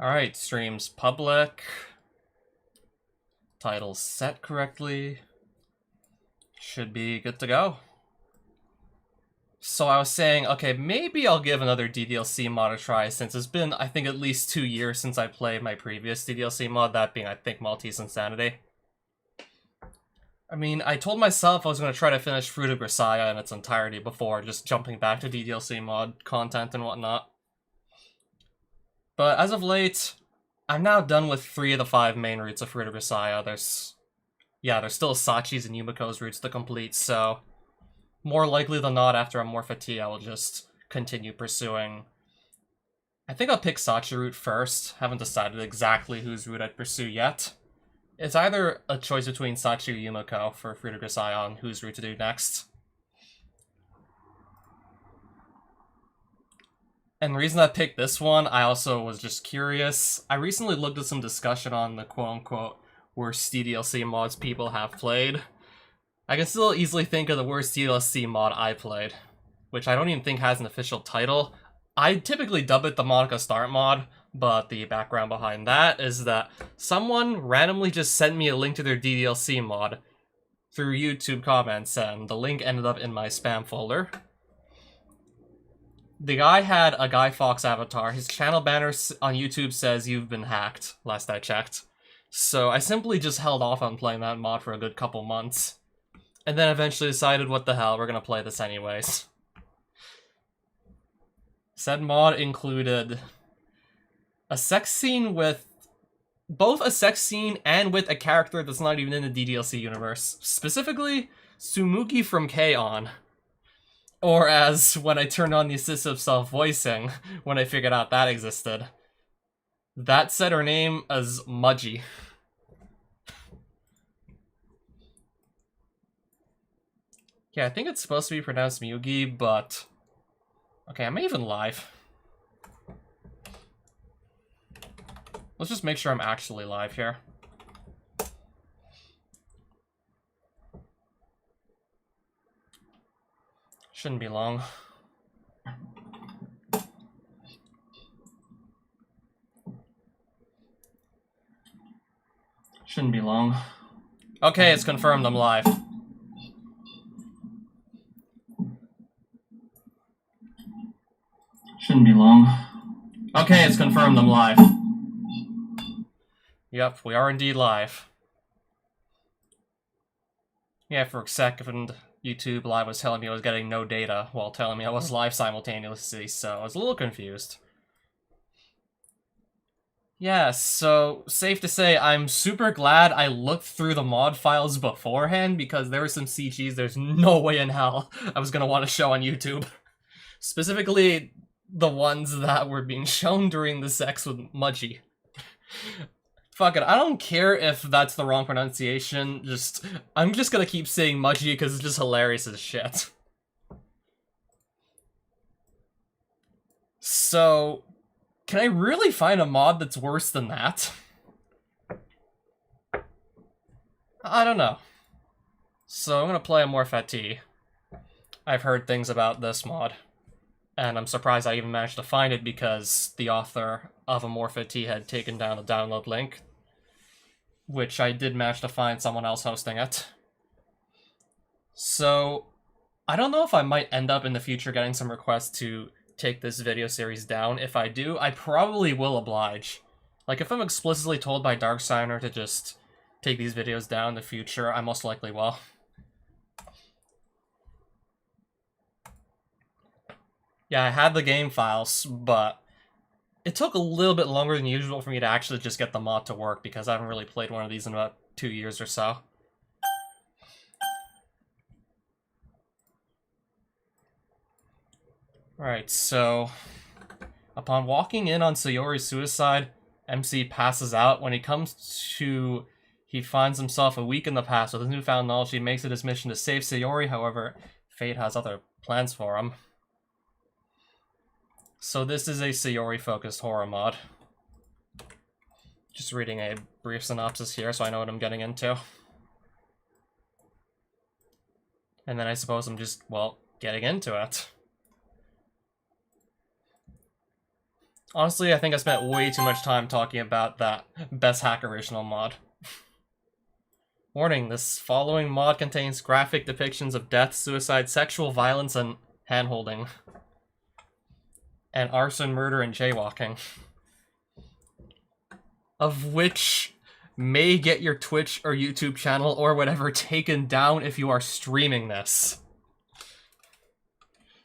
Alright, stream's public. Title's set correctly. Should be good to go. So I was saying, okay, maybe I'll give another DDLC mod a try since it's been, I think, at least 2 years since I played my previous DDLC mod, that being, I think, Maltese Insanity. I mean, I told myself I was going to try to finish Fruit of Grisaya in its entirety before just jumping back to DDLC mod content and whatnot. But as of late, I'm now done with 3 of the 5 main routes of Fruit of Grisaya. There's still Sachi's and Yumiko's routes to complete, so more likely than not, after Amor Fati, I will just continue pursuing. I think I'll pick Sachi route first. Haven't decided exactly whose route I'd pursue yet. It's either a choice between Sachi or Yumiko for Fruit of Grisaya on whose route to do next. And the reason I picked this one, I also was just curious. I recently looked at some discussion on the quote-unquote worst DDLC mods people have played. I can still easily think of the worst DDLC mod I played, which I don't even think has an official title. I typically dub it the Monica Start mod, but the background behind that is that someone randomly just sent me a link to their DDLC mod through YouTube comments, and the link ended up in my spam folder. The guy had a Guy Fawkes avatar. His channel banner on YouTube says "You've been hacked," last I checked. So I simply just held off on playing that mod for a good couple months. And then eventually decided, what the hell, we're gonna play this anyways. Said mod included a sex scene with both a sex scene and with a character that's not even in the DDLC universe. Specifically, Sumuki from K-On! Or as when I turned on the assistive self-voicing, when I figured out that existed. That said her name as Mudgy. Yeah, I think it's supposed to be pronounced Mugi, but... Okay, am I even live? Let's just make sure I'm actually live here. Shouldn't be long. Shouldn't be long. Okay, it's confirmed I'm live. Shouldn't be long. Okay, it's confirmed I'm live. Yep, we are indeed live. Yeah, for a second, YouTube Live was telling me I was getting no data while telling me I was live simultaneously, so I was a little confused. Yeah, so safe to say I'm super glad I looked through the mod files beforehand, because there were some CGs there's no way in hell I was gonna want to show on YouTube. Specifically, the ones that were being shown during the sex with Mudgy. Fuck it, I don't care if that's the wrong pronunciation, I'm just gonna keep saying Mudgy because it's just hilarious as shit. So, can I really find a mod that's worse than that? I don't know. So I'm gonna play Amor Fati. I've heard things about this mod, and I'm surprised I even managed to find it because the author of Amor Fati had taken down the download link, which I did manage to find someone else hosting it. So, I don't know if I might end up in the future getting some requests to take this video series down. If I do, I probably will oblige. Like, if I'm explicitly told by Darksigner to just take these videos down in the future, I most likely will. Yeah, I had the game files, but it took a little bit longer than usual for me to actually just get the mod to work, because I haven't really played one of these in about 2 years or so. Alright, so upon walking in on Sayori's suicide, MC passes out. When he finds himself a week in the past. With his newfound knowledge, he makes it his mission to save Sayori. However, fate has other plans for him. So this is a Sayori-focused horror mod. Just reading a brief synopsis here so I know what I'm getting into. And then I suppose I'm just, well, getting into it. Honestly, I think I spent way too much time talking about that best hack original mod. Warning, this following mod contains graphic depictions of death, suicide, sexual violence, and handholding. And arson, murder, and jaywalking. Of which may get your Twitch or YouTube channel or whatever taken down if you are streaming this.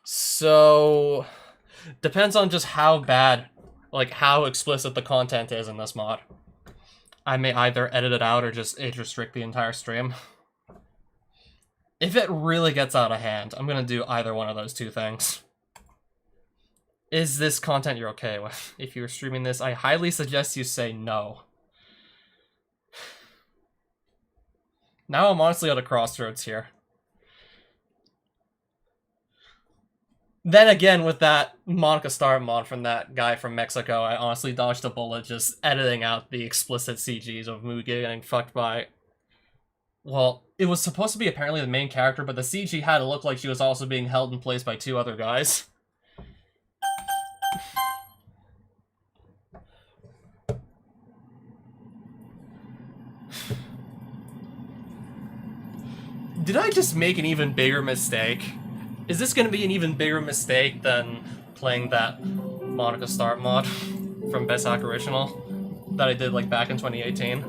So, depends on just how bad, like how explicit the content is in this mod. I may either edit it out or just age restrict the entire stream. If it really gets out of hand, I'm gonna do either one of those two things. Is this content you're okay with? If you're streaming this, I highly suggest you say no. Now I'm honestly at a crossroads here. Then again, with that Monica Star mod from that guy from Mexico, I honestly dodged a bullet just editing out the explicit CGs of Mugi getting fucked by... Well, it was supposed to be apparently the main character, but the CG had to look like she was also being held in place by two other guys. Did I just make an even bigger mistake? Is this gonna be an even bigger mistake than playing that Monica Star mod from Best Hack Original that I did like back in 2018?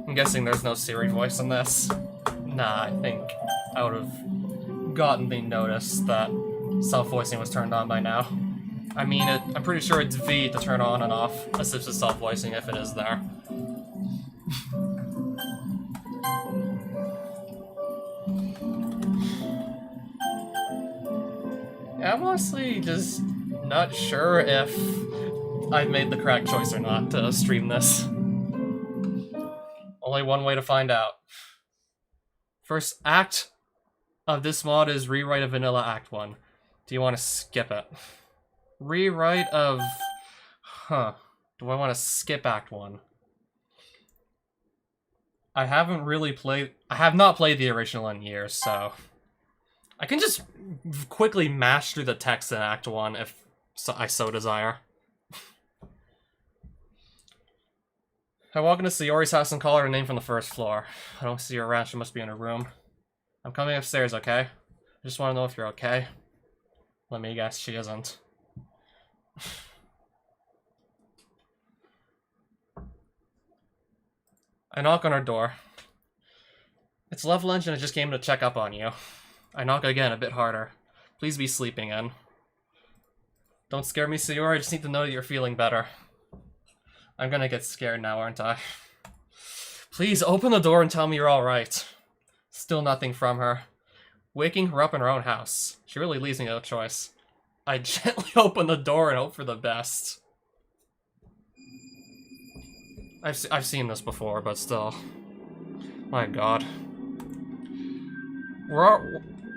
I'm guessing there's no Siri voice in this. Nah, I think I would have gotten the notice that self-voicing was turned on by now. I mean, I'm pretty sure it's V to turn on and off assisted self-voicing if it is there. I'm honestly just not sure if I've made the correct choice or not to stream this. Only one way to find out. First act of this mod is rewrite of Vanilla Act 1. Do you want to skip it? Rewrite of... Huh. Do I want to skip Act 1? I haven't really played... I have not played the original in years, so... I can just quickly mash through the text in Act 1 if I so desire. I walk into Sayori's house and call her a name from the first floor. I don't see her around, she must be in her room. I'm coming upstairs, okay? I just want to know if you're okay. Let me guess, she isn't. I knock on her door. It's Level Engine, I just came to check up on you. I knock again, a bit harder. Please be sleeping in. Don't scare me, Sayori, I just need to know that you're feeling better. I'm gonna get scared now, aren't I? Please, open the door and tell me you're alright. Still nothing from her. Waking her up in her own house. She really leaves me no choice. I gently open the door and hope for the best. I've seen this before, but still. My god.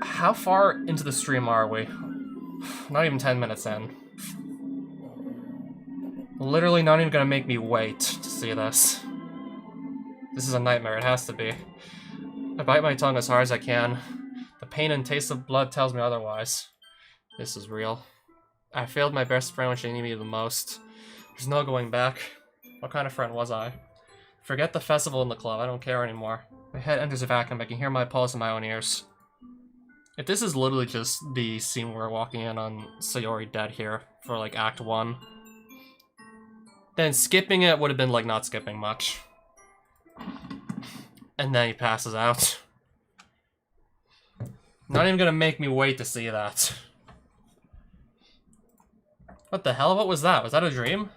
How far into the stream are we? Not even 10 minutes in. Literally not even gonna make me wait to see this. This is a nightmare, it has to be. I bite my tongue as hard as I can. The pain and taste of blood tells me otherwise. This is real. I failed my best friend when she needed me the most. There's no going back. What kind of friend was I? Forget the festival in the club, I don't care anymore. My head enters a vacuum, I can hear my pulse in my own ears. If this is literally just the scene where we're walking in on Sayori dead here for like Act 1, then skipping it would have been like not skipping much. And then he passes out. Not even gonna make me wait to see that. What the hell? What was that? Was that a dream?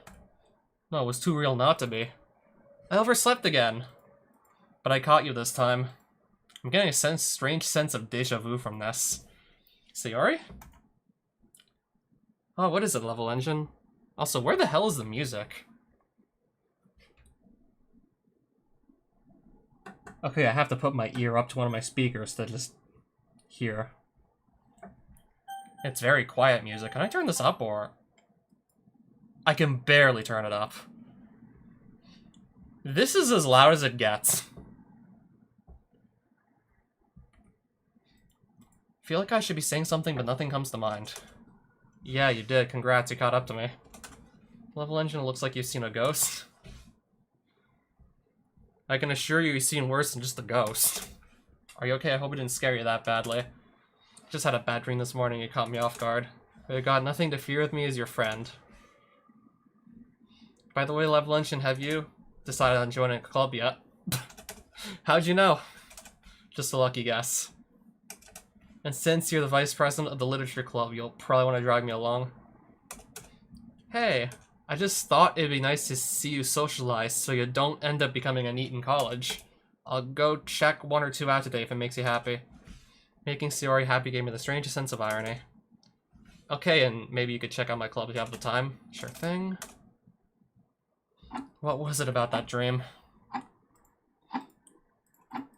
No, it was too real not to be. I overslept again. But I caught you this time. I'm getting a strange sense of deja vu from this. Sayori? Oh, what is it, Level Engine? Also, where the hell is the music? Okay, I have to put my ear up to one of my speakers to just hear. It's very quiet music. Can I turn this up, or...? I can barely turn it up. This is as loud as it gets. Feel like I should be saying something, but nothing comes to mind. Yeah, you did. Congrats, you caught up to me. Level engine, it looks like you've seen a ghost. I can assure you, you've seen worse than just a ghost. Are you okay? I hope it didn't scare you that badly. Just had a bad dream this morning, it caught me off guard. But you got nothing to fear with me as your friend. By the way, Level Engine, have you decided on joining a club yet? How'd you know? Just a lucky guess. And since you're the vice president of the literature club, you'll probably want to drag me along. Hey, I just thought it'd be nice to see you socialize so you don't end up becoming a NEET in college. I'll go check 1 or 2 out today if it makes you happy. Making Sayori happy gave me the strangest sense of irony. Okay, and maybe you could check out my club if you have the time. Sure thing. What was it about that dream?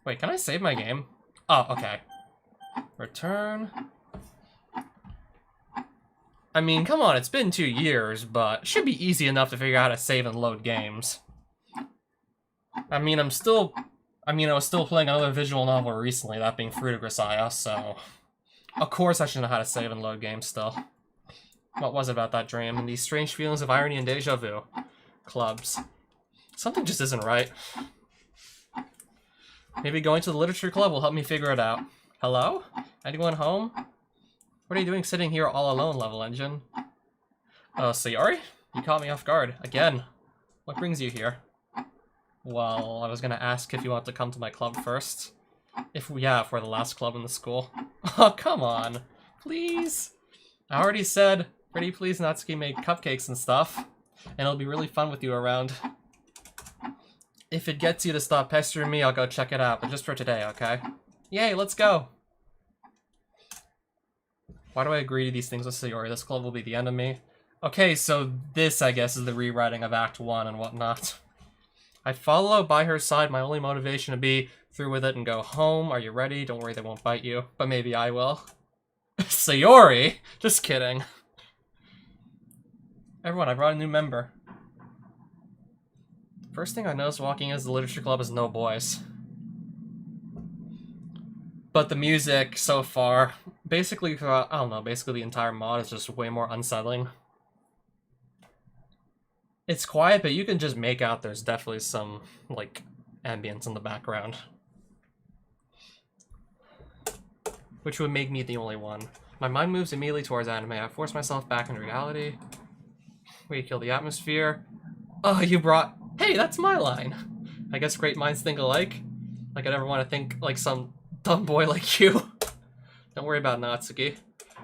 Wait, can I save my game? Oh, okay. Return. I mean, come on, it's been 2 years, but it should be easy enough to figure out how to save and load games. I mean, I was still playing another visual novel recently, that being Fruit of Grisaya, so... Of course I should know how to save and load games still. What was it about that dream? And these strange feelings of irony and deja vu. Clubs. Something just isn't right. Maybe going to the literature club will help me figure it out. Hello? Anyone home? What are you doing sitting here all alone, Level Engine? Oh, Sayori? You caught me off guard. Again. What brings you here? Well, I was gonna ask if you want to come to my club first. If we're the last club in the school. Oh, come on. Please? I already said, pretty please Natsuki made cupcakes and stuff. And it'll be really fun with you around. If it gets you to stop pestering me, I'll go check it out. But just for today, okay? Yay, let's go! Why do I agree to these things with Sayori? This club will be the end of me. Okay, so this, I guess, is the rewriting of Act 1 and whatnot. I follow by her side, my only motivation to be through with it and go home. Are you ready? Don't worry, they won't bite you. But maybe I will. Sayori? Just kidding. Everyone, I brought a new member. First thing I noticed walking into the literature club is no boys. But the music so far, basically, I don't know, basically the entire mod is just way more unsettling. It's quiet, but you can just make out there's definitely some, like, ambience in the background. Which would make me the only one. My mind moves immediately towards anime. I force myself back into reality. We kill the atmosphere. Oh, you brought... Hey, that's my line! I guess great minds think alike. Like I'd ever want to think like some dumb boy like you. Don't worry about Natsuki.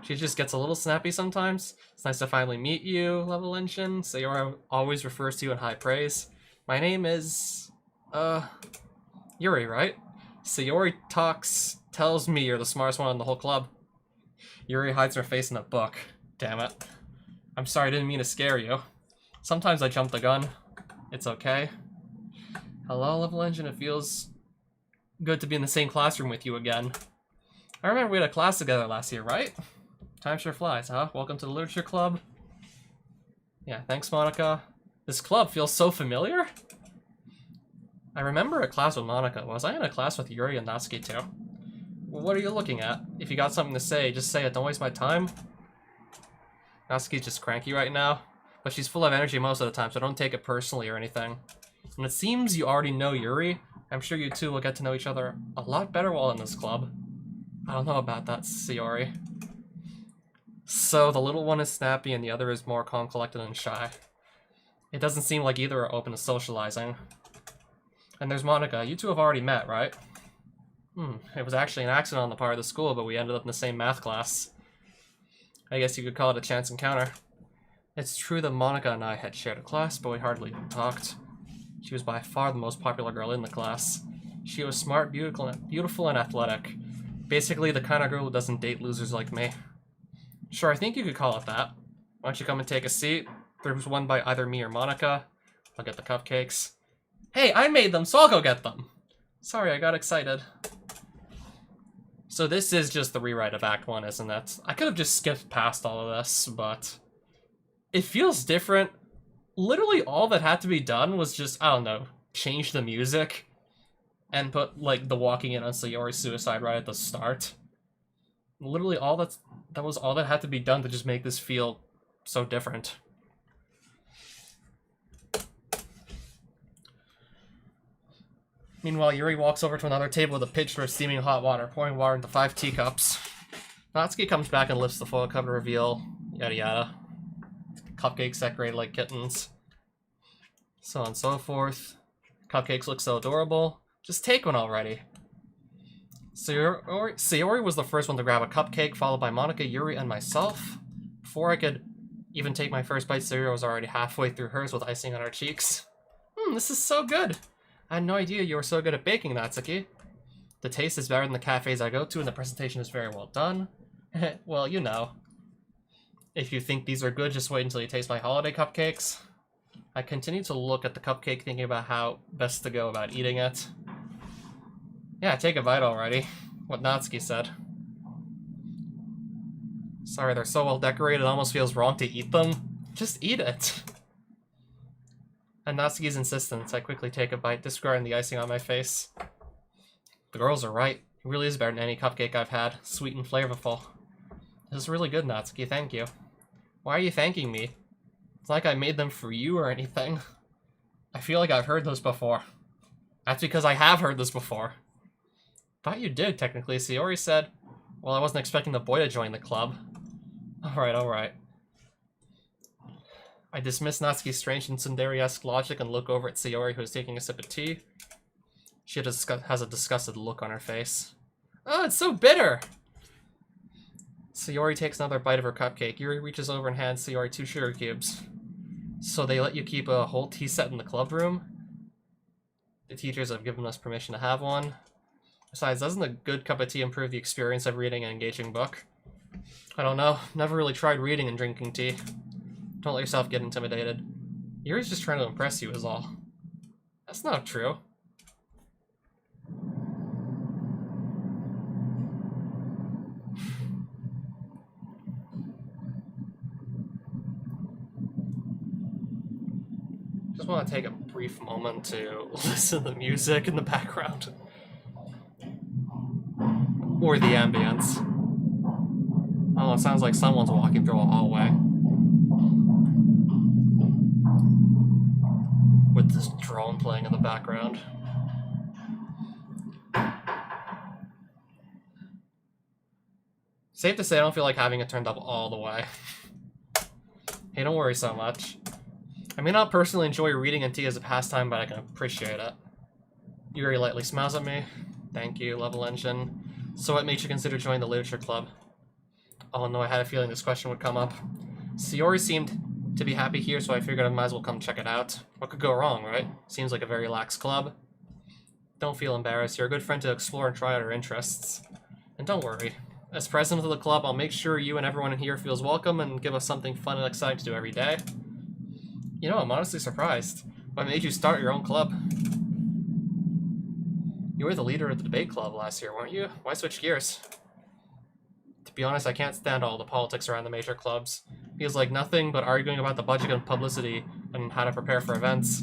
She just gets a little snappy sometimes. It's nice to finally meet you, Level Engine. Sayori always refers to you in high praise. My name is... Yuri, right? Sayori tells me you're the smartest one in the whole club. Yuri hides her face in a book. Damn it. I'm sorry, I didn't mean to scare you. Sometimes I jump the gun. It's okay. Hello, Level Engine. It feels good to be in the same classroom with you again. I remember we had a class together last year, right? Time sure flies, huh? Welcome to the Literature Club. Yeah, thanks, Monica. This club feels so familiar. I remember a class with Monica. Was I in a class with Yuri and Natsuki too? Well, what are you looking at? If you got something to say, just say it. Don't waste my time. Natsuki's just cranky right now. But she's full of energy most of the time, so don't take it personally or anything. And it seems you already know Yuri. I'm sure you two will get to know each other a lot better while in this club. I don't know about that, Sayori. So the little one is snappy and the other is more calm, collected, and shy. It doesn't seem like either are open to socializing. And there's Monica. You two have already met, right? It was actually an accident on the part of the school, but we ended up in the same math class. I guess you could call it a chance encounter. It's true that Monica and I had shared a class, but we hardly even talked. She was by far the most popular girl in the class. She was smart, beautiful, and athletic. Basically the kind of girl who doesn't date losers like me. Sure, I think you could call it that. Why don't you come and take a seat? There's one by either me or Monica. I'll get the cupcakes. Hey, I made them, so I'll go get them! Sorry, I got excited. So this is just the rewrite of Act 1, isn't it? I could have just skipped past all of this, but... It feels different. Literally all that had to be done was just, I don't know, change the music and put, like, the walking in on Sayori's suicide right at the start. Literally that was all that had to be done to just make this feel so different. Meanwhile, Yuri walks over to another table with a pitcher of steaming hot water, pouring water into 5 teacups. Natsuki comes back and lifts the foil cup to reveal yada yada. Cupcakes decorated like kittens. So on and so forth. Cupcakes look so adorable. Just take one already. Sayori was the first one to grab a cupcake, followed by Monica, Yuri, and myself. Before I could even take my first bite, Sayori was already halfway through hers with icing on her cheeks. This is so good. I had no idea you were so good at baking, Natsuki. The taste is better than the cafes I go to, and the presentation is very well done. Well, you know. If you think these are good, just wait until you taste my holiday cupcakes. I continue to look at the cupcake, thinking about how best to go about eating it. Yeah, take a bite already. What Natsuki said. Sorry, they're so well decorated, it almost feels wrong to eat them. Just eat it. At Natsuki's insistence, I quickly take a bite, disregarding the icing on my face. The girls are right. It really is better than any cupcake I've had. Sweet and flavorful. This is really good, Natsuki. Thank you. Why are you thanking me? It's like I made them for you or anything. I feel like I've heard this before. That's because I have heard this before. Thought you did, technically. Sayori said, well, I wasn't expecting the boy to join the club. Alright. I dismiss Natsuki's strange and tsundere-esque logic and look over at Sayori, who is taking a sip of tea. She has a disgusted look on her face. Oh, it's so bitter! Sayori takes another bite of her cupcake. Yuri reaches over and hands Sayori 2 sugar cubes. So they let you keep a whole tea set in the club room? The teachers have given us permission to have one. Besides, doesn't a good cup of tea improve the experience of reading an engaging book? I don't know. Never really tried reading and drinking tea. Don't let yourself get intimidated. Yuri's just trying to impress you is all. That's not true. Just want to take a brief moment to listen to the music in the background. Or the ambience. Oh, it sounds like someone's walking through a hallway. With this drone playing in the background. Safe to say I don't feel like having it turned up all the way. Hey, don't worry so much. I may not personally enjoy reading and tea as a pastime, but I can appreciate it. Yuri lightly smiles at me. Thank you, Level Engine. So what made you consider joining the literature club? Oh no, I had a feeling this question would come up. Sayori seemed to be happy here, so I figured I might as well come check it out. What could go wrong, right? Seems like a very lax club. Don't feel embarrassed. You're a good friend to explore and try out our interests. And don't worry. As president of the club, I'll make sure you and everyone in here feels welcome and give us something fun and exciting to do every day. You know, I'm honestly surprised. What made you start your own club? You were the leader of the debate club last year, weren't you? Why switch gears? To be honest, I can't stand all the politics around the major clubs. Feels like nothing but arguing about the budget and publicity and how to prepare for events.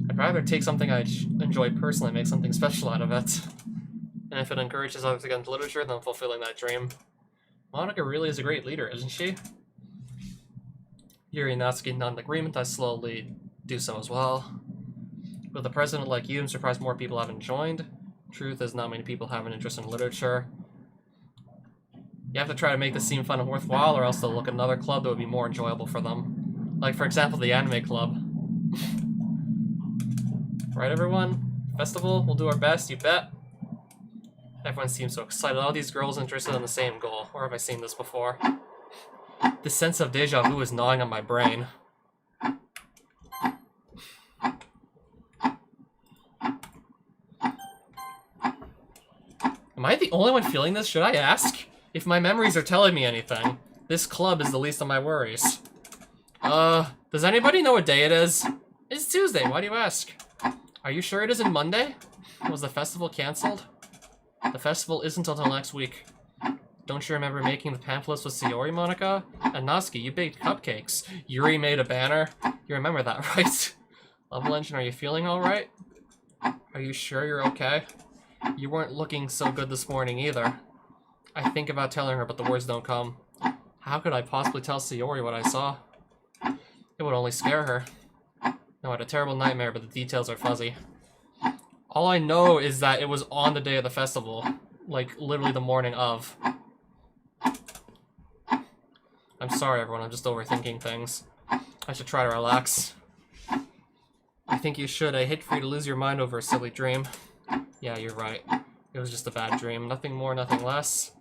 I'd rather take something I enjoy personally and make something special out of it. And if it encourages others to get into literature, then I'm fulfilling that dream. Monica really is a great leader, isn't she? Yuri and Natsuki nod in agreement. I slowly do so as well. With a president like you, I'm surprised more people haven't joined. Truth is, not many people have an interest in literature. You have to try to make this seem fun and worthwhile, or else they'll look at another club that would be more enjoyable for them. Like, for example, the anime club. Right, everyone? Festival, we'll do our best, you bet. Everyone seems so excited. All these girls interested in the same goal. Where have I seen this before? This sense of deja vu is gnawing on my brain. Am I the only one feeling this? Should I ask? If my memories are telling me anything, this club is the least of my worries. Does anybody know what day it is? It's Tuesday, why do you ask? Are you sure it isn't Monday? Was the festival cancelled? The festival isn't until next week. Don't you remember making the pamphlets with Sayori, Monica? And Natsuki, you baked cupcakes. Yuri made a banner. You remember that, right? Level Engine, are you feeling alright? Are you sure you're okay? You weren't looking so good this morning either. I think about telling her, but the words don't come. How could I possibly tell Sayori what I saw? It would only scare her. No, I had a terrible nightmare, but the details are fuzzy. All I know is that it was on the day of the festival. Like, literally the morning of. I'm sorry, everyone. I'm just overthinking things. I should try to relax. I think you should. I hate for you to lose your mind over a silly dream. Yeah, you're right. It was just a bad dream. Nothing more, nothing less.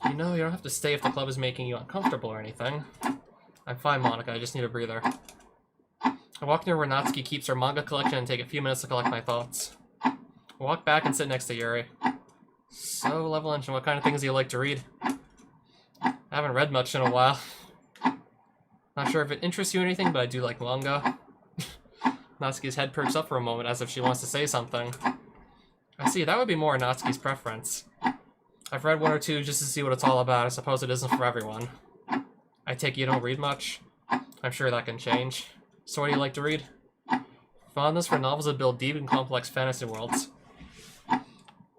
You know, you don't have to stay if the club is making you uncomfortable or anything. I'm fine, Monica. I just need a breather. I walk near where Natsuki keeps her manga collection and take a few minutes to collect my thoughts. I walk back and sit next to Yuri. So, Level Engine, what kind of things do you like to read? I haven't read much in a while. Not sure if it interests you or anything, but I do like manga. Natsuki's head perks up for a moment as if she wants to say something. I see, that would be more Natsuki's preference. I've read one or two just to see what it's all about. I suppose it isn't for everyone. I take it you don't read much? I'm sure that can change. So what do you like to read? Fondness for novels that build deep and complex fantasy worlds.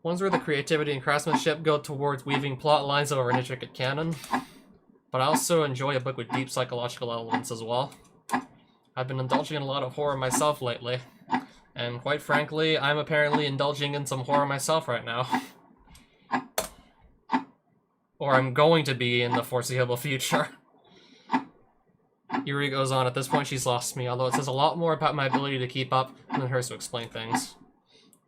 Ones where the creativity and craftsmanship go towards weaving plot lines over an intricate canon. But I also enjoy a book with deep psychological elements as well. I've been indulging in a lot of horror myself lately. And quite frankly, I'm apparently indulging in some horror myself right now. Or I'm going to be in the foreseeable future. Yuri goes on, at this point she's lost me, although it says a lot more about my ability to keep up than hers to explain things.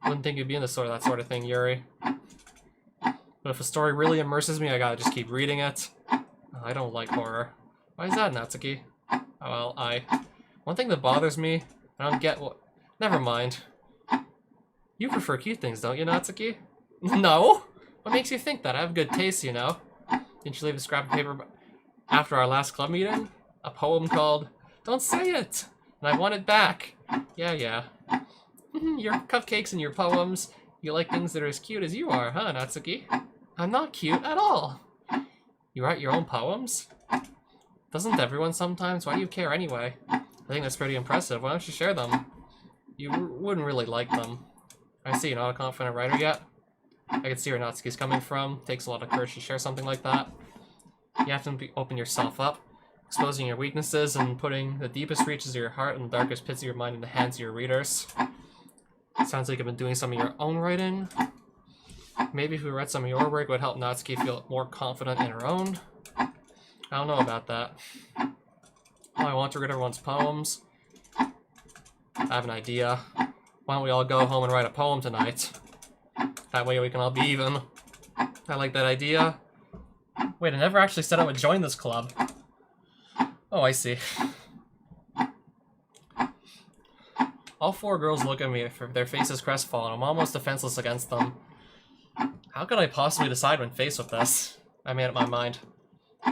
Wouldn't think you'd be into that sort of thing, Yuri. But if a story really immerses me, I gotta just keep reading it. I don't like horror. Why is that, Natsuki? Oh, well, one thing that bothers me, I don't get what... Never mind. You prefer cute things, don't you, Natsuki? No? What makes you think that? I have good taste, you know. Didn't you leave a scrap of paper after our last club meeting? A poem called Don't Say It! And I want it back. Yeah. Your cupcakes and your poems. You like things that are as cute as you are, huh, Natsuki? I'm not cute at all. You write your own poems? Doesn't everyone sometimes? Why do you care anyway? I think that's pretty impressive. Why don't you share them? You wouldn't really like them. I see, you're not a confident writer yet? I can see where Natsuki's coming from. Takes a lot of courage to share something like that. You have to open yourself up, exposing your weaknesses and putting the deepest reaches of your heart and the darkest pits of your mind in the hands of your readers. Sounds like you've been doing some of your own writing. Maybe if we read some of your work, it would help Natsuki feel more confident in her own. I don't know about that. Oh, I want to read everyone's poems. I have an idea. Why don't we all go home and write a poem tonight? That way we can all be even. I like that idea. Wait, I never actually said I would join this club. Oh, I see. All four girls look at me, their faces crestfallen. I'm almost defenseless against them. How could I possibly decide when faced with this? I made up my mind.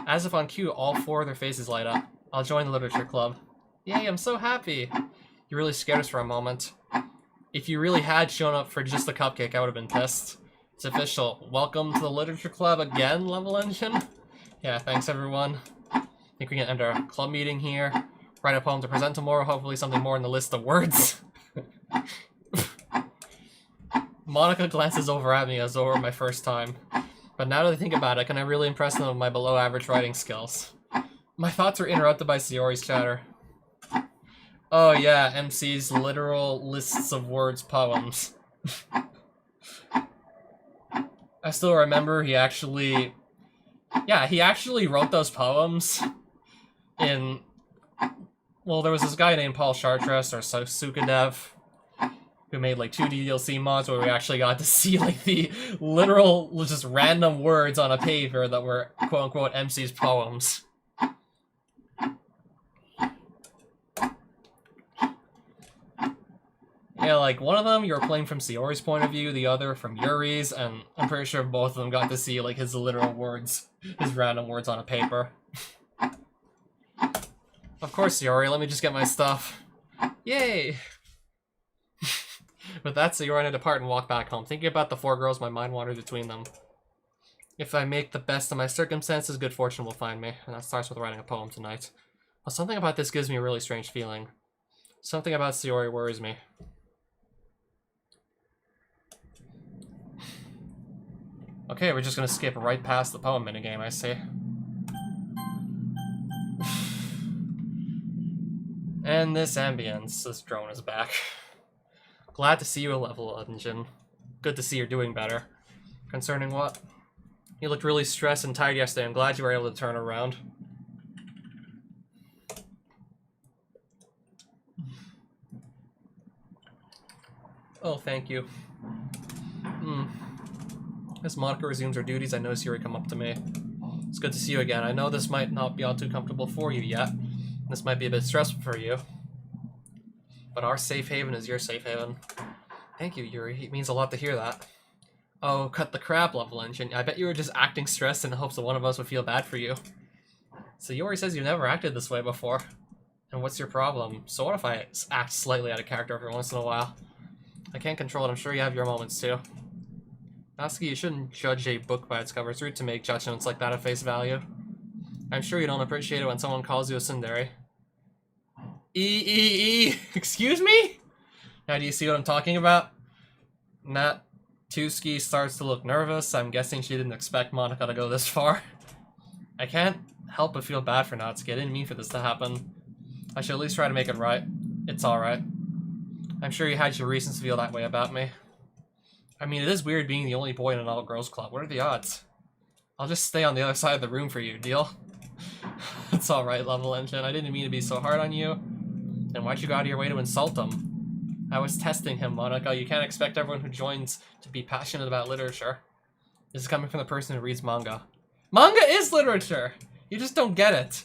As if on cue, all four of their faces light up. I'll join the literature club. Yay, I'm so happy! You really scared us for a moment. If you really had shown up for just the cupcake, I would have been pissed. It's official. Welcome to the literature club again, Level Engine. Yeah, thanks everyone. I think we can end our club meeting here. Write a poem to present tomorrow, hopefully something more in the list of words. Monica glances over at me as though it were my first time. But now that I think about it, can I really impress them with my below average writing skills? My thoughts were interrupted by Sayori's chatter. Oh yeah, MC's literal lists of words poems. I still remember he actually wrote those poems in... Well, there was this guy named Paul Chartres, or Sukadev, who made like 2 DDLC mods where we actually got to see like the literal, just random words on a paper that were quote-unquote MC's poems. Yeah, like, one of them you were playing from Sayori's point of view, the other from Yuri's, and I'm pretty sure both of them got to see, like, his literal words, his random words on a paper. Of course, Sayori, let me just get my stuff. Yay! With that, Sayori and I depart and walk back home. Thinking about the 4 girls, my mind wanders between them. If I make the best of my circumstances, good fortune will find me, and that starts with writing a poem tonight. Well, something about this gives me a really strange feeling. Something about Sayori worries me. Okay, we're just gonna skip right past the poem minigame, I see. And this ambience, this drone is back. Glad to see you a level engine. Good to see you're doing better. Concerning what? You looked really stressed and tired yesterday. I'm glad you were able to turn around. Oh, thank you. As Monica resumes her duties, I notice Yuri come up to me. It's good to see you again. I know this might not be all too comfortable for you yet. This might be a bit stressful for you. But our safe haven is your safe haven. Thank you, Yuri. It means a lot to hear that. Oh, cut the crap, level engine. I bet you were just acting stressed in the hopes that one of us would feel bad for you. Sayori says you've never acted this way before. And what's your problem? So what if I act slightly out of character every once in a while? I can't control it. I'm sure you have your moments too. Natsuki, you shouldn't judge a book by its cover. It's rude to make judgments like that at face value. I'm sure you don't appreciate it when someone calls you a tsundere. Excuse me? Now do you see what I'm talking about? Natsuki starts to look nervous. I'm guessing she didn't expect Monica to go this far. I can't help but feel bad for Natsuki. I didn't mean for this to happen. I should at least try to make it right. It's alright. I'm sure you had your reasons to feel that way about me. I mean, it is weird being the only boy in an all-girls club. What are the odds? I'll just stay on the other side of the room for you, deal? It's alright, level engine. I didn't mean to be so hard on you. Then why'd you go out of your way to insult him? I was testing him, Monica. You can't expect everyone who joins to be passionate about literature. This is coming from the person who reads manga. Manga is literature! You just don't get it.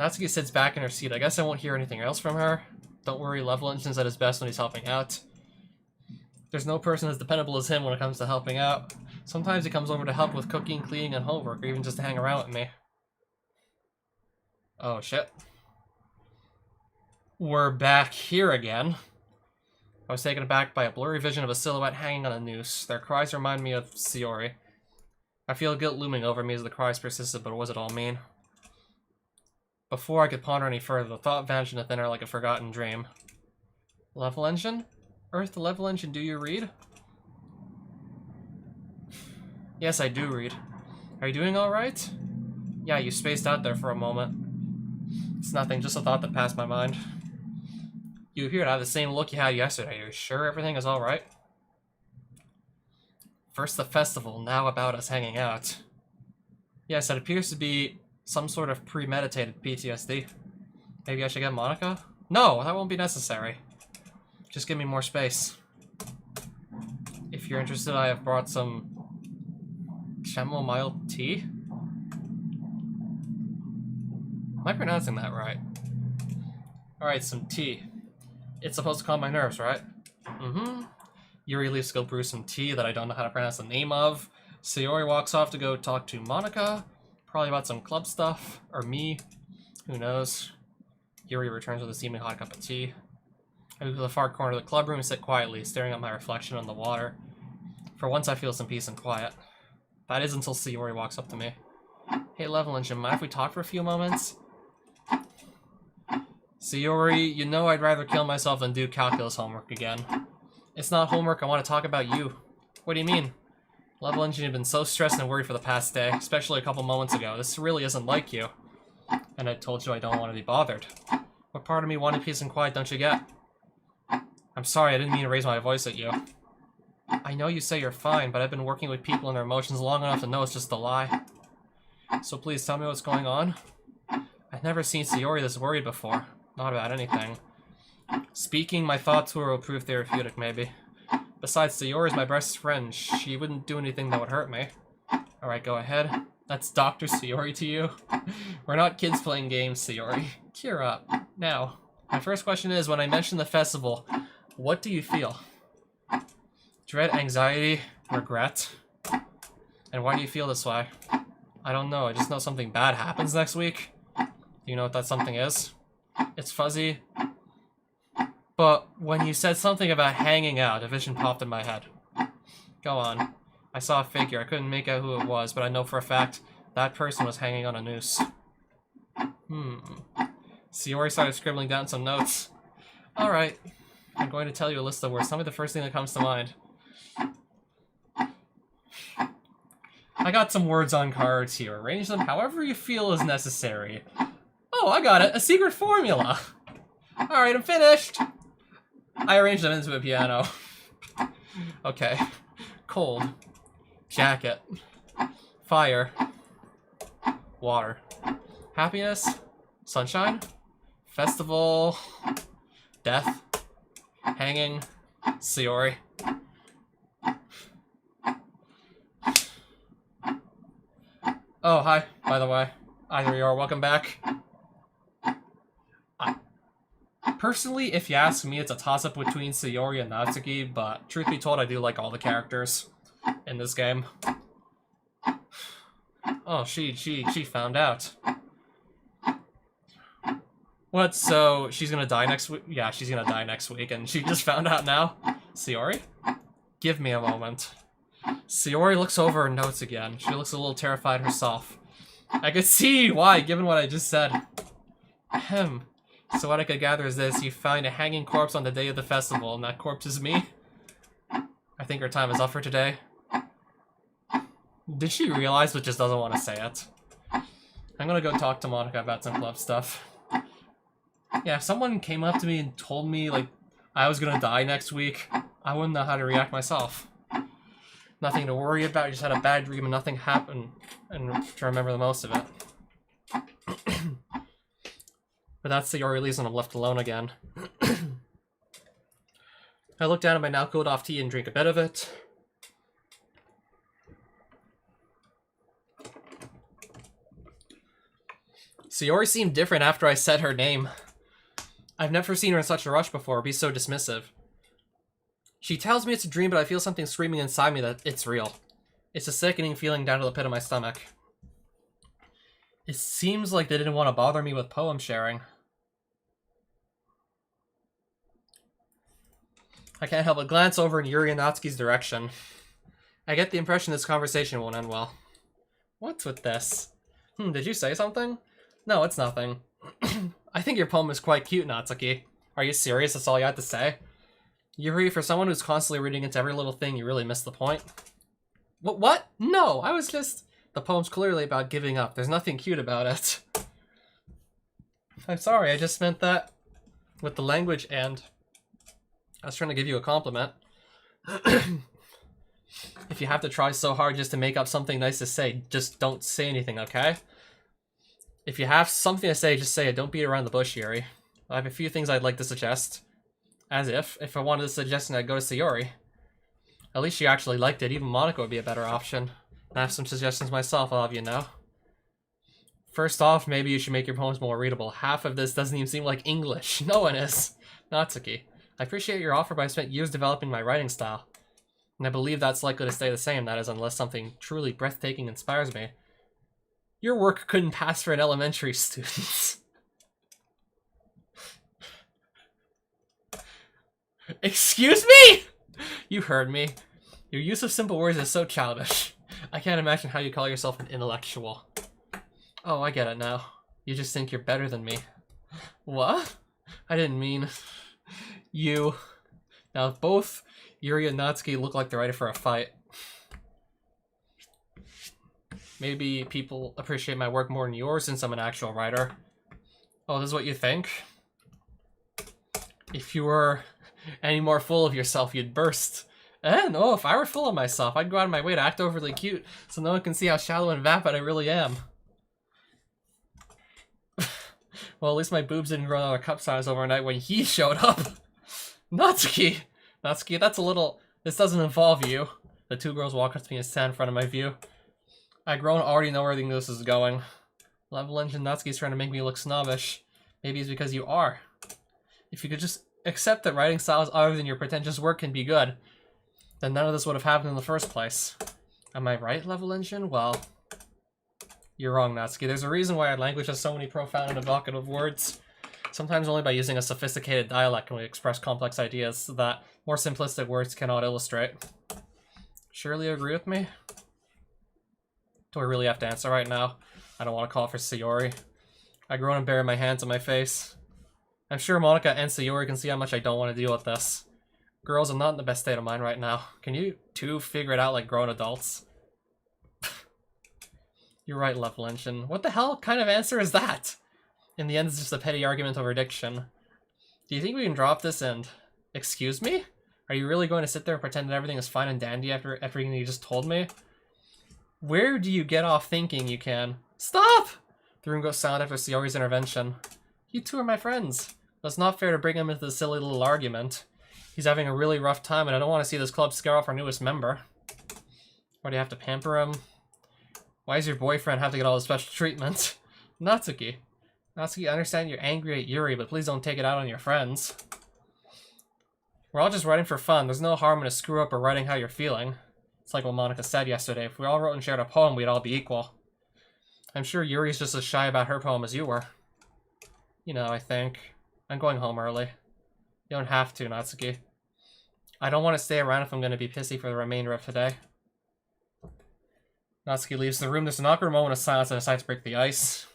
Natsuki sits back in her seat. I guess I won't hear anything else from her. Don't worry, level engine's at his best when he's helping out. There's no person as dependable as him when it comes to helping out. Sometimes he comes over to help with cooking, cleaning, and homework, or even just to hang around with me. Oh, shit. We're back here again. I was taken aback by a blurry vision of a silhouette hanging on a noose. Their cries remind me of Sayori. I feel guilt looming over me as the cries persisted, but what does it all mean? Before I could ponder any further, the thought vanished into thin air like a forgotten dream. Level engine? Earth, the level engine, do you read? Yes, I do read. Are you doing alright? Yeah, you spaced out there for a moment. It's nothing, just a thought that passed my mind. You appear to have the same look you had yesterday. Are you sure everything is alright? First the festival, now about us hanging out. Yes, it appears to be some sort of premeditated PTSD. Maybe I should get Monica? No, that won't be necessary. Just give me more space. If you're interested, I have brought some chamomile tea. Am I pronouncing that right? Alright, some tea. It's supposed to calm my nerves, right? Mm-hmm. Yuri leaves to go brew some tea that I don't know how to pronounce the name of. Sayori walks off to go talk to Monica. Probably about some club stuff. Or me. Who knows? Yuri returns with a steaming hot cup of tea. I move to the far corner of the club room and sit quietly, staring at my reflection on the water. For once I feel some peace and quiet. That is until Sayori walks up to me. Hey, level engine, mind if we talk for a few moments? Sayori, you know I'd rather kill myself than do calculus homework again. It's not homework, I want to talk about you. What do you mean? Level engine, you've been so stressed and worried for the past day, especially a couple moments ago. This really isn't like you. And I told you I don't want to be bothered. What part of me wanted peace and quiet don't you get? I'm sorry, I didn't mean to raise my voice at you. I know you say you're fine, but I've been working with people and their emotions long enough to know it's just a lie. So please tell me what's going on. I've never seen Sayori this worried before. Not about anything. Speaking my thoughts to her will prove therapeutic, maybe. Besides, Sayori's my best friend. She wouldn't do anything that would hurt me. Alright, go ahead. That's Dr. Sayori to you? We're not kids playing games, Sayori. Cheer up. Now, my first question is, when I mention the festival, what do you feel? Dread, anxiety, regret? And why do you feel this way? I don't know, I just know something bad happens next week. Do you know what that something is? It's fuzzy. But when you said something about hanging out, a vision popped in my head. Go on. I saw a figure. I couldn't make out who it was, but I know for a fact that person was hanging on a noose. Sayori started scribbling down some notes. Alright. I'm going to tell you a list of words. Tell me the first thing that comes to mind. I got some words on cards here. Arrange them however you feel is necessary. Oh, I got it. A secret formula. Alright, I'm finished. I arranged them into a piano. Okay. Cold. Jacket. Fire. Water. Happiness. Sunshine. Festival. Death. Hanging. Sayori. Oh, hi, by the way. Either you are, welcome back. Personally, if you ask me, it's a toss-up between Sayori and Natsuki, but truth be told, I do like all the characters in this game. Oh, she found out. What, so she's gonna die next week? Yeah, she's gonna die next week, and she just found out now? Sayori? Give me a moment. Sayori looks over her notes again. She looks a little terrified herself. I could see why, given what I just said. Ahem. So what I could gather is this. You find a hanging corpse on the day of the festival, and that corpse is me. I think her time is up for today. Did she realize but just doesn't want to say it? I'm gonna go talk to Monica about some club stuff. Yeah, if someone came up to me and told me, like, I was gonna die next week, I wouldn't know how to react myself. Nothing to worry about, you just had a bad dream and nothing happened, and to remember the most of it. But that's Sayori leaves and I'm left alone again. I look down at my now cooled off tea and drink a bit of it. Sayori seemed different after I said her name. I've never seen her in such a rush before, be so dismissive. She tells me it's a dream, but I feel something screaming inside me that it's real. It's a sickening feeling down to the pit of my stomach. It seems like they didn't want to bother me with poem sharing. I can't help but glance over in Yuri and Natsuki's direction. I get the impression this conversation won't end well. What's with this? Did you say something? No, it's nothing. I think your poem is quite cute, Natsuki. Are you serious? That's all you had to say? Yuri, for someone who's constantly reading into every little thing, you really missed the point. What? No, I was just... The poem's clearly about giving up. There's nothing cute about it. I'm sorry, I just meant that with the language and... I was trying to give you a compliment. If you have to try so hard just to make up something nice to say, just don't say anything, okay? If you have something to say, just say it. Don't beat around the bush, Yuri. I have a few things I'd like to suggest. As if I wanted a suggestion, I'd go to Sayori. At least she actually liked it. Even Monica would be a better option. I have some suggestions myself, I'll have you know. First off, maybe you should make your poems more readable. Half of this doesn't even seem like English. No one is. Natsuki, I appreciate your offer, but I spent years developing my writing style. And I believe that's likely to stay the same, that is, unless something truly breathtaking inspires me. Your work couldn't pass for an elementary student. Excuse me?! You heard me. Your use of simple words is so childish. I can't imagine how you call yourself an intellectual. Oh, I get it now. You just think you're better than me. What? I didn't mean... You. Now, both Yuri and Natsuki look like they're ready for a fight. Maybe people appreciate my work more than yours since I'm an actual writer. Oh, this is what you think? If you were any more full of yourself, you'd burst. No, if I were full of myself, I'd go out of my way to act overly cute so no one can see how shallow and vapid I really am. Well, at least my boobs didn't grow another cup size overnight when he showed up. Natsuki! Natsuki, that's a little... This doesn't involve you. The two girls walk up to me and stand in front of my view. I grown already know where everything this is going. Level Engine Natsuki's trying to make me look snobbish. Maybe it's because you are. If you could just accept that writing styles other than your pretentious work can be good, then none of this would have happened in the first place. Am I right, Level Engine? Well, you're wrong, Natsuki. There's a reason why our language has so many profound and evocative words. Sometimes only by using a sophisticated dialect can we express complex ideas that more simplistic words cannot illustrate. Surely you agree with me? Do I really have to answer right now? I don't want to call for Sayori. I groan and bury my hands on my face. I'm sure Monica and Sayori can see how much I don't want to deal with this. Girls, I'm not in the best state of mind right now. Can you two figure it out like grown adults? You're right, Level Engine. What the hell kind of answer is that? In the end, it's just a petty argument over diction. Do you think we can drop this and... Excuse me? Are you really going to sit there and pretend that everything is fine and dandy after everything you just told me? Where do you get off thinking you can? Stop! The room goes silent after Sayori's intervention. You two are my friends. But it's not fair to bring him into this silly little argument. He's having a really rough time and I don't want to see this club scare off our newest member. Why do you have to pamper him? Why does your boyfriend have to get all the special treatment? Natsuki. Natsuki, I understand you're angry at Yuri, but please don't take it out on your friends. We're all just writing for fun. There's no harm in a screw up or writing how you're feeling. It's like what Monica said yesterday. If we all wrote and shared a poem, we'd all be equal. I'm sure Yuri's just as shy about her poem as you were. You know, I think. I'm going home early. You don't have to, Natsuki. I don't want to stay around if I'm going to be pissy for the remainder of today. Natsuki leaves the room. There's an awkward moment of silence and decides to break the ice.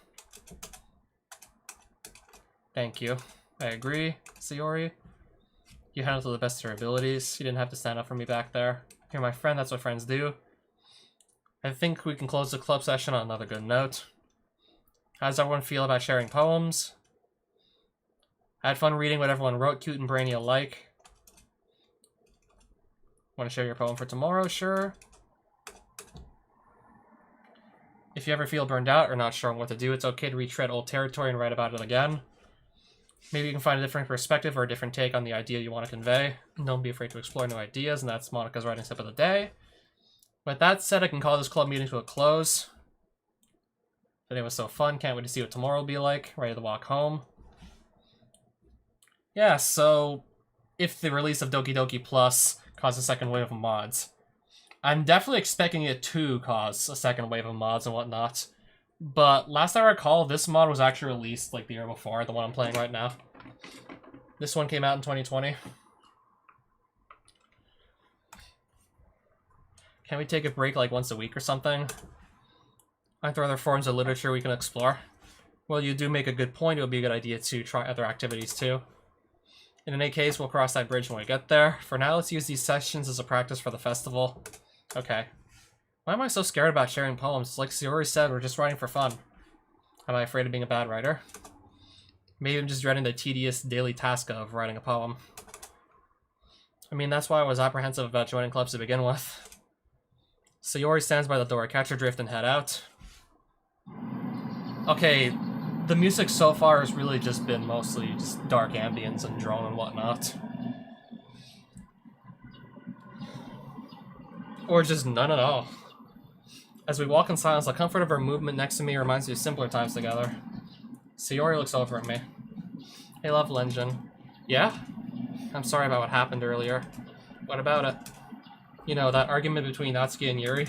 Thank you. I agree, Sayori. You handled it to the best of your abilities. You didn't have to stand up for me back there. You're my friend, that's what friends do. I think we can close the club session on another good note. How does everyone feel about sharing poems? I had fun reading what everyone wrote, cute and brainy alike. Want to share your poem for tomorrow? Sure. If you ever feel burned out or not sure what to do, it's okay to retread old territory and write about it again. Maybe you can find a different perspective or a different take on the idea you want to convey. And don't be afraid to explore new ideas, and that's Monica's writing tip of the day. With that said, I can call this club meeting to a close. Today was so fun, can't wait to see what tomorrow will be like. Ready to walk home. Yeah, so if the release of Doki Doki Plus caused a second wave of mods, I'm definitely expecting it to cause a second wave of mods and whatnot. But last I recall, this mod was actually released like the year before, the one I'm playing right now. This one came out in 2020. Can we take a break like once a week or something? Aren't there other forms of literature we can explore? Well, you do make a good point. It would be a good idea to try other activities too. In any case, we'll cross that bridge when we get there. For now, let's use these sessions as a practice for the festival. Okay. Why am I so scared about sharing poems? Like Sayori said, we're just writing for fun. Am I afraid of being a bad writer? Maybe I'm just dreading the tedious daily task of writing a poem. I mean, that's why I was apprehensive about joining clubs to begin with. Sayori stands by the door. Catch her drift and head out. Okay, the music so far has really just been mostly just dark ambience and drone and whatnot. Or just none at all. As we walk in silence, the comfort of her movement next to me reminds me of simpler times together. Sayori looks over at me. Hey, Level Engine. Yeah? I'm sorry about what happened earlier. What about it? You know, that argument between Natsuki and Yuri?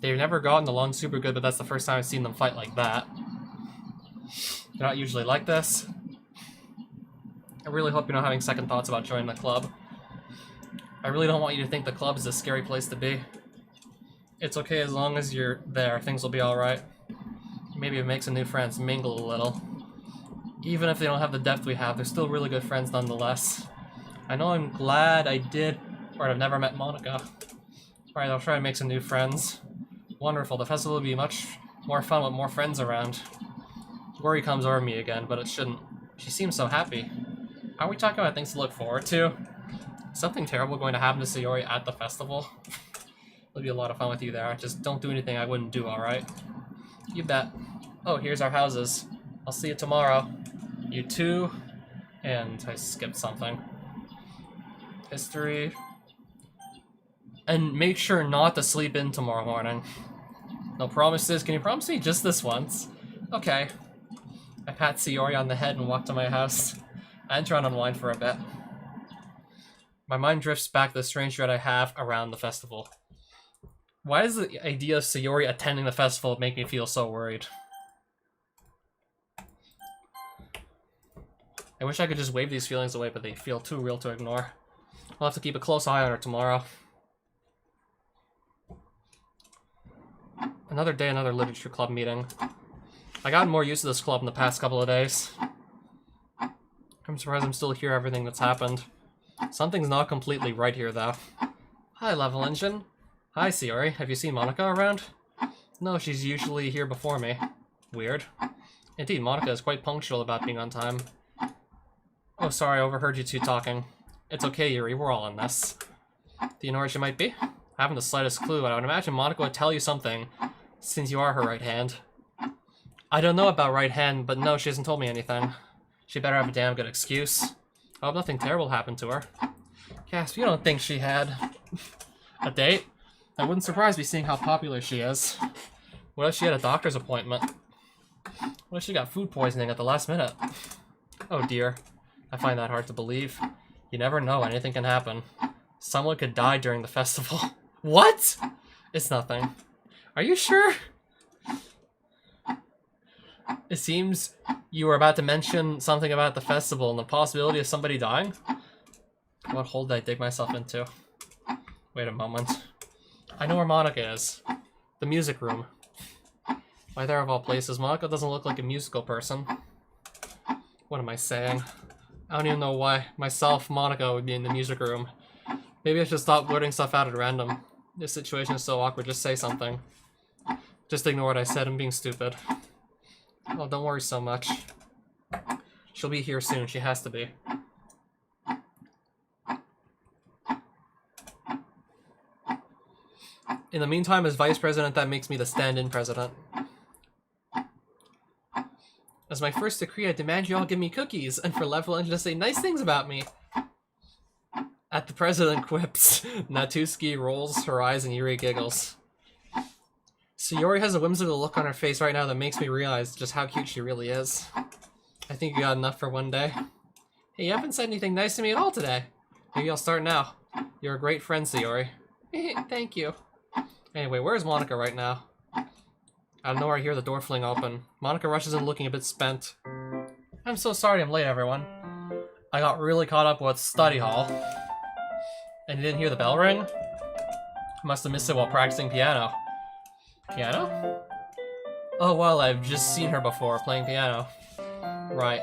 They've never gotten along super good, but that's the first time I've seen them fight like that. They're not usually like this. I really hope you're not having second thoughts about joining the club. I really don't want you to think the club is a scary place to be. It's okay as long as you're there, things will be alright. Maybe it makes some new friends, mingle a little. Even if they don't have the depth we have, they're still really good friends nonetheless. I know I'm glad I did, or I've never met Monica. Alright, I'll try to make some new friends. Wonderful, the festival will be much more fun with more friends around. Worry comes over me again, but it shouldn't. She seems so happy. Are we talking about things to look forward to? Something terrible going to happen to Sayori at the festival? It'll be a lot of fun with you there. Just don't do anything I wouldn't do, alright? You bet. Oh, here's our houses. I'll see you tomorrow. You too. And I skipped something. History. And make sure not to sleep in tomorrow morning. No promises. Can you promise me just this once? Okay. I pat Sayori on the head and walk to my house. I enter and unwind for a bit. My mind drifts back to the strange dread I have around the festival. Why does the idea of Sayori attending the festival make me feel so worried? I wish I could just wave these feelings away, but they feel too real to ignore. I'll have to keep a close eye on her tomorrow. Another day, another literature club meeting. I got more used to this club in the past couple of days. I'm surprised I'm still here, everything that's happened. Something's not completely right here, though. Hi, Level Engine. Hi, Sayori. Have you seen Monica around? No, she's usually here before me. Weird. Indeed, Monica is quite punctual about being on time. Oh, sorry, I overheard you two talking. It's okay, Yuri, we're all in this. Do you know where she might be? I haven't the slightest clue, but I would imagine Monica would tell you something, since you are her right hand. I don't know about right hand, but no, she hasn't told me anything. She better have a damn good excuse. I hope nothing terrible happened to her. Gasp, you don't think she had a date? That wouldn't surprise me seeing how popular she is. What if she had a doctor's appointment? What if she got food poisoning at the last minute? Oh dear. I find that hard to believe. You never know, anything can happen. Someone could die during the festival. What? It's nothing. Are you sure? It seems you were about to mention something about the festival and the possibility of somebody dying. What hole did I dig myself into? Wait a moment. I know where Monica is. The music room. Why there of all places? Monica doesn't look like a musical person. What am I saying? I don't even know why myself, Monica, would be in the music room. Maybe I should stop blurting stuff out at random. This situation is so awkward, just say something. Just ignore what I said, I'm being stupid. Well, don't worry so much. She'll be here soon, she has to be. In the meantime, as vice president, that makes me the stand-in president. As my first decree, I demand you all give me cookies, and for level engine to say nice things about me. At the president quips, Natuski rolls her eyes and Yuri giggles. Sayori has a whimsical look on her face right now that makes me realize just how cute she really is. I think you got enough for one day. Hey, you haven't said anything nice to me at all today. Maybe I'll start now. You're a great friend, Sayori. Thank you. Anyway, where's Monica right now? Out of nowhere, I hear the door fling open. Monica rushes in looking a bit spent. I'm so sorry I'm late, everyone. I got really caught up with study hall. And you didn't hear the bell ring? Must have missed it while practicing piano. Piano? Oh well, I've just seen her before, playing piano. Right.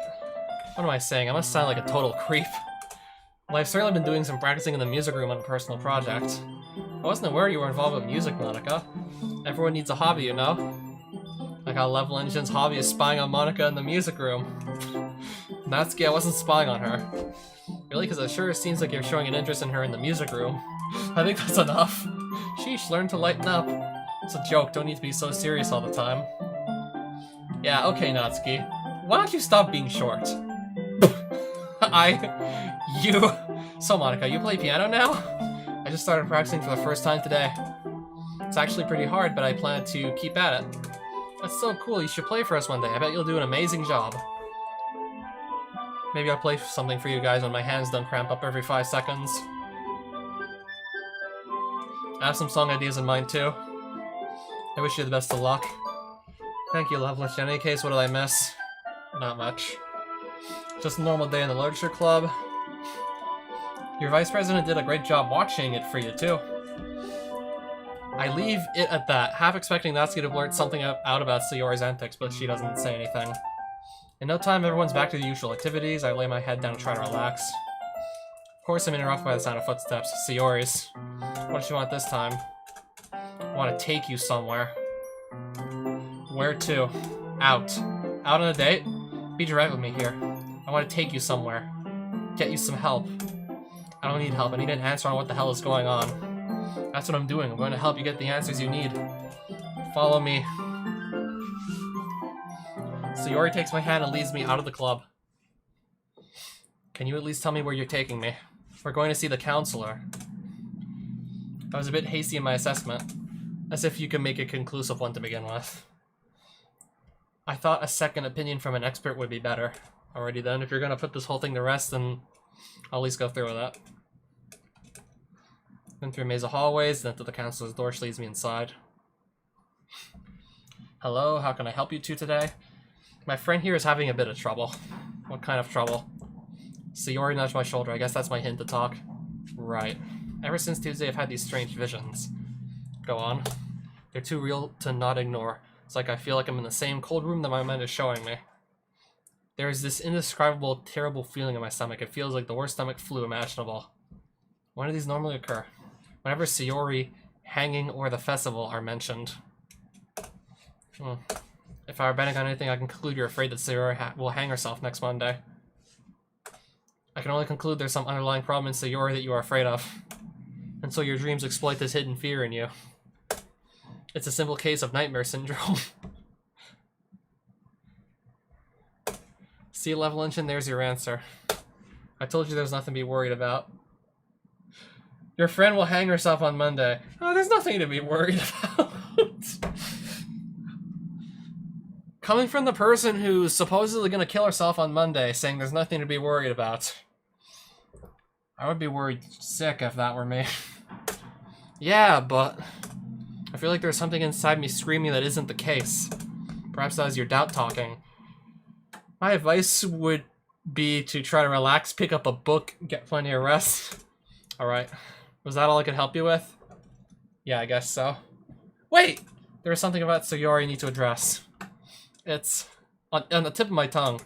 What am I saying? I must sound like a total creep. Well, I've certainly been doing some practicing in the music room on a personal project. I wasn't aware you were involved with music, Monica. Everyone needs a hobby, you know? Like how Level Engine's hobby is spying on Monica in the music room. Natsuki, I wasn't spying on her. Really? Because it sure seems like you're showing an interest in her in the music room. I think that's enough. Sheesh, learn to lighten up. It's a joke, don't need to be so serious all the time. Yeah, okay, Natsuki. Why don't you stop being short? So Monica, you play piano now? I just started practicing for the first time today. It's actually pretty hard, but I plan to keep at it. That's so cool, you should play for us one day. I bet you'll do an amazing job. Maybe I'll play something for you guys when my hands don't cramp up every 5 seconds. I have some song ideas in mind too. I wish you the best of luck. Thank you, Loveless. In any case, what did I miss? Not much. Just a normal day in the literature club. Your vice president did a great job watching it for you too. I leave it at that, half expecting Natsuki to blurt something out about Sayori's antics, but she doesn't say anything. In no time, everyone's back to the usual activities. I lay my head down and try to relax. Of course, I'm interrupted by the sound of footsteps. Sayori's. What does she want this time? I want to take you somewhere. Where to? Out. Out on a date? Be direct with me here. I want to take you somewhere. Get you some help. I don't need help. I need an answer on what the hell is going on. That's what I'm doing. I'm going to help you get the answers you need. Follow me. Sayori takes my hand and leads me out of the club. Can you at least tell me where you're taking me? We're going to see the counselor. I was a bit hasty in my assessment. As if you can make a conclusive one to begin with. I thought a second opinion from an expert would be better. Alrighty then, if you're gonna put this whole thing to rest, then I'll at least go through with that. Then through a maze of hallways, then to the counselor's door, she leads me inside. Hello, how can I help you two today? My friend here is having a bit of trouble. What kind of trouble? Sayori nudged my shoulder. I guess that's my hint to talk. Right. Ever since Tuesday, I've had these strange visions. Go on. They're too real to not ignore. It's like I feel like I'm in the same cold room that my mind is showing me. There is this indescribable, terrible feeling in my stomach. It feels like the worst stomach flu imaginable. When do these normally occur? Whenever Sayori, hanging, or the festival are mentioned. If I were betting on anything, I can conclude you're afraid that Sayori will hang herself next Monday. I can only conclude there's some underlying problem in Sayori that you are afraid of. And so your dreams exploit this hidden fear in you. It's a simple case of nightmare syndrome. Sea level engine, there's your answer. I told you there's nothing to be worried about. Your friend will hang herself on Monday. Oh, there's nothing to be worried about. Coming from the person who's supposedly going to kill herself on Monday, saying there's nothing to be worried about. I would be worried sick if that were me. Yeah, but I feel like there's something inside me screaming that isn't the case. Perhaps that was your doubt talking. My advice would be to try to relax, pick up a book, get plenty of rest. Alright. Was that all I could help you with? Yeah, I guess so. Wait! There was something about Sayori you need to address. It's on the tip of my tongue.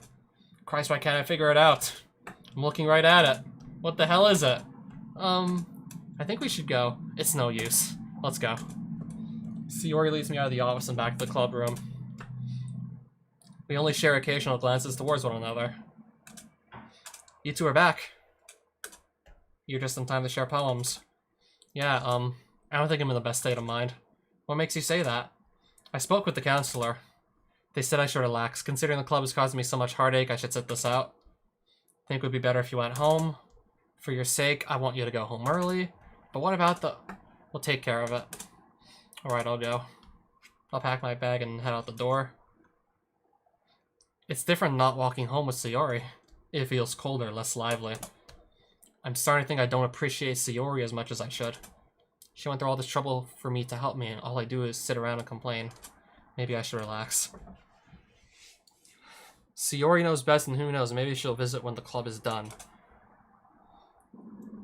Christ, why can't I figure it out? I'm looking right at it. What the hell is it? I think we should go. It's no use. Let's go. Sayori leads me out of the office and back to the club room. We only share occasional glances towards one another. You two are back. You're just in time to share poems. Yeah, I don't think I'm in the best state of mind. What makes you say that? I spoke with the counselor. They said I should relax. Considering the club has caused me so much heartache, I should sit this out. Think it would be better if you went home. For your sake, I want you to go home early. But what about the... We'll take care of it. Alright, I'll go. I'll pack my bag and head out the door. It's different not walking home with Sayori. It feels colder, less lively. I'm starting to think I don't appreciate Sayori as much as I should. She went through all this trouble for me to help me, and all I do is sit around and complain. Maybe I should relax. Sayori knows best, and who knows, maybe she'll visit when the club is done.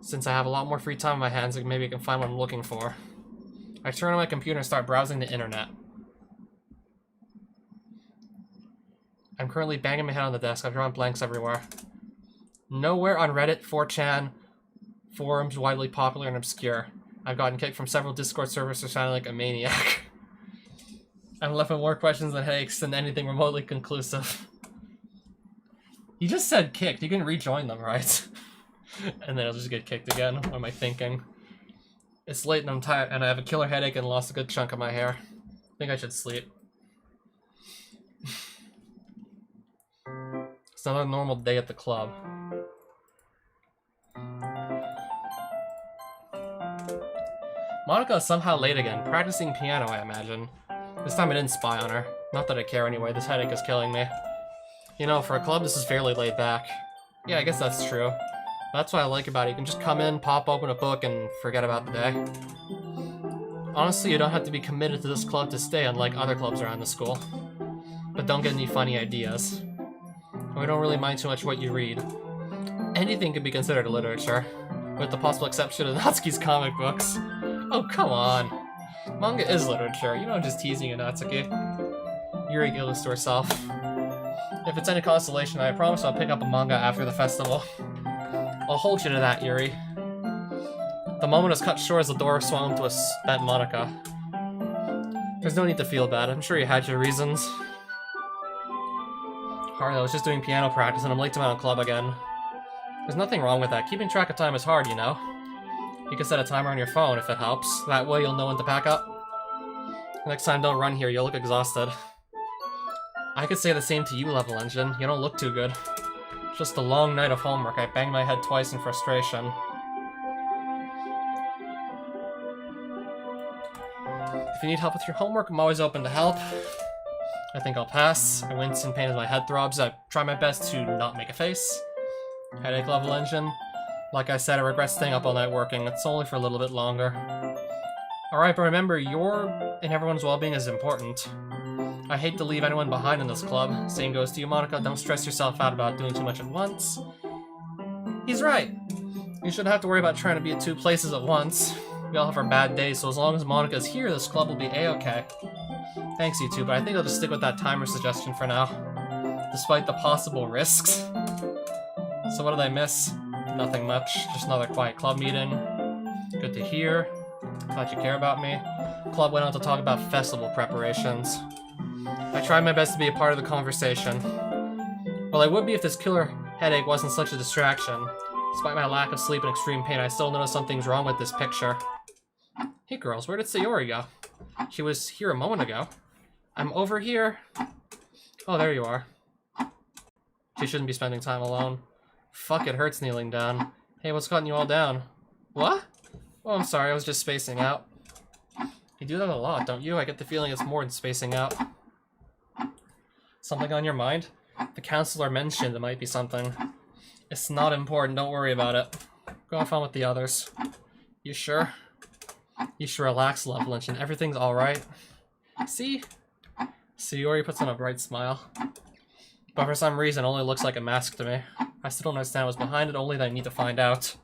Since I have a lot more free time on my hands, maybe I can find what I'm looking for. I turn on my computer and start browsing the internet. I'm currently banging my head on the desk. I've drawn blanks everywhere. Nowhere on Reddit, 4chan, forums widely popular and obscure. I've gotten kicked from several Discord servers for sounding like a maniac. I'm left with more questions than headaches than anything remotely conclusive. You just said kicked. You can rejoin them, right? And then I'll just get kicked again. What am I thinking? It's late and I'm tired, and I have a killer headache and lost a good chunk of my hair. I think I should sleep. It's not a normal day at the club. Monica is somehow late again, practicing piano, I imagine. This time I didn't spy on her. Not that I care anyway, this headache is killing me. You know, for a club, this is fairly laid back. Yeah, I guess that's true. That's what I like about it. You can just come in, pop open a book, and forget about the day. Honestly, you don't have to be committed to this club to stay, unlike other clubs around the school. But don't get any funny ideas. We don't really mind too much what you read. Anything can be considered literature, with the possible exception of Natsuki's comic books. Oh, come on. Manga is literature. You know I'm just teasing you, Natsuki. Yuri giggles to herself. If it's any consolation, I promise I'll pick up a manga after the festival. I'll hold you to that, Yuri. The moment was cut short as the door swung to a spent Monica. There's no need to feel bad. I'm sure you had your reasons. Hard, I was just doing piano practice and I'm late to my club again. There's nothing wrong with that. Keeping track of time is hard, you know. You can set a timer on your phone if it helps. That way you'll know when to pack up. Next time, don't run here. You'll look exhausted. I could say the same to you, Level Engine. You don't look too good. Just a long night of homework. I banged my head twice in frustration. If you need help with your homework, I'm always open to help. I think I'll pass. I wince in pain as my head throbs. I try my best to not make a face. Headache, Level Engine. Like I said, I regret staying up all night working. It's only for a little bit longer. Alright, but remember, your and everyone's well-being is important. I hate to leave anyone behind in this club. Same goes to you, Monica. Don't stress yourself out about doing too much at once. He's right. You shouldn't have to worry about trying to be at two places at once. We all have our bad days, so as long as Monica's here, this club will be a-okay. Thanks, you two, but I think I'll just stick with that timer suggestion for now. Despite the possible risks. So what did I miss? Nothing much. Just another quiet club meeting. Good to hear. Glad you care about me. Club went on to talk about festival preparations. I tried my best to be a part of the conversation. Well, I would be if this killer headache wasn't such a distraction. Despite my lack of sleep and extreme pain, I still notice something's wrong with this picture. Hey girls, where did Sayori go? She was here a moment ago. I'm over here. Oh, there you are. She shouldn't be spending time alone. Fuck, it hurts kneeling down. Hey, what's cutting you all down? What? Oh, I'm sorry, I was just spacing out. You do that a lot, don't you? I get the feeling it's more than spacing out. Something on your mind? The counselor mentioned it might be something. It's not important, don't worry about it. Go have fun with the others. You sure? You should relax, Love Lunch, and everything's alright. See? Sayori puts on a bright smile. But for some reason, it only looks like a mask to me. I still don't understand what's behind it, only that I need to find out.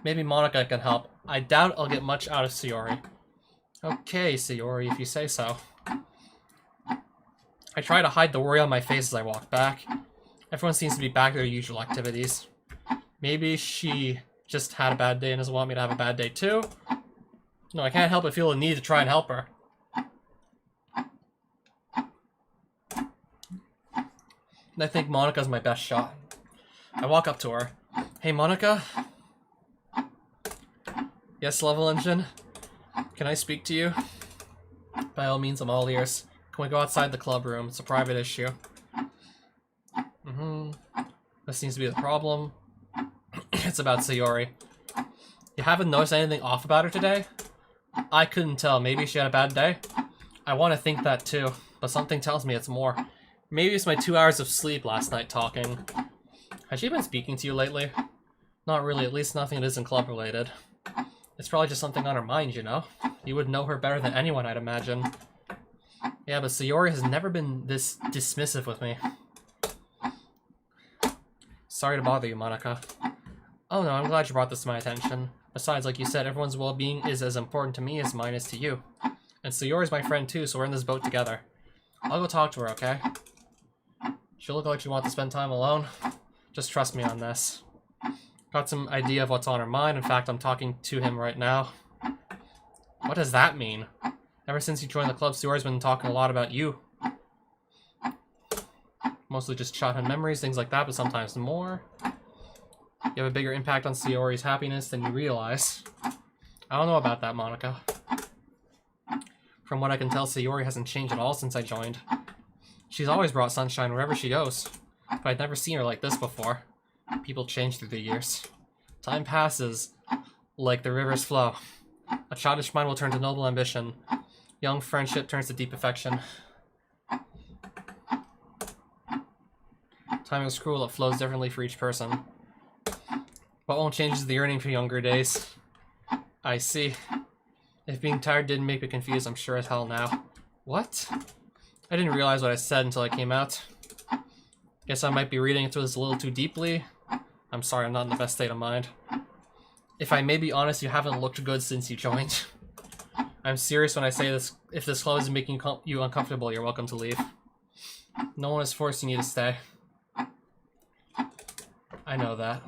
Maybe Monica can help. I doubt I'll get much out of Sayori. Okay, Sayori, if you say so. I try to hide the worry on my face as I walk back. Everyone seems to be back to their usual activities. Maybe she just had a bad day and doesn't want me to have a bad day too? No, I can't help but feel the need to try and help her. And I think Monica's my best shot. I walk up to her. Hey, Monica? Yes, Level Engine? Can I speak to you? By all means, I'm all ears. Can we go outside the club room? It's a private issue. This seems to be the problem. It's about Sayori. You haven't noticed anything off about her today? I couldn't tell. Maybe she had a bad day? I want to think that too, but something tells me it's more. Maybe it's my 2 hours of sleep last night talking. Has she been speaking to you lately? Not really, at least nothing that isn't club related. It's probably just something on her mind, you know? You would know her better than anyone, I'd imagine. Yeah, but Sayori has never been this dismissive with me. Sorry to bother you, Monica. Oh no, I'm glad you brought this to my attention. Besides, like you said, everyone's well-being is as important to me as mine is to you. And Sayori's my friend too, so we're in this boat together. I'll go talk to her, okay? She'll look like she wants to spend time alone. Just trust me on this. Got some idea of what's on her mind. In fact, I'm talking to him right now. What does that mean? Ever since you joined the club, Sayori's been talking a lot about you. Mostly just childhood memories, things like that, but sometimes more. You have a bigger impact on Sayori's happiness than you realize. I don't know about that, Monica. From what I can tell, Sayori hasn't changed at all since I joined. She's always brought sunshine wherever she goes, but I'd never seen her like this before. People change through the years. Time passes like the rivers flow. A childish mind will turn to noble ambition. Young friendship turns to deep affection. Time is cruel, it flows differently for each person. What won't change is the yearning for younger days. I see. If being tired didn't make me confused, I'm sure as hell now. What? I didn't realize what I said until I came out. Guess I might be reading into this a little too deeply. I'm sorry, I'm not in the best state of mind. If I may be honest, you haven't looked good since you joined. I'm serious when I say this. If this club is making you uncomfortable, you're welcome to leave. No one is forcing you to stay. I know that.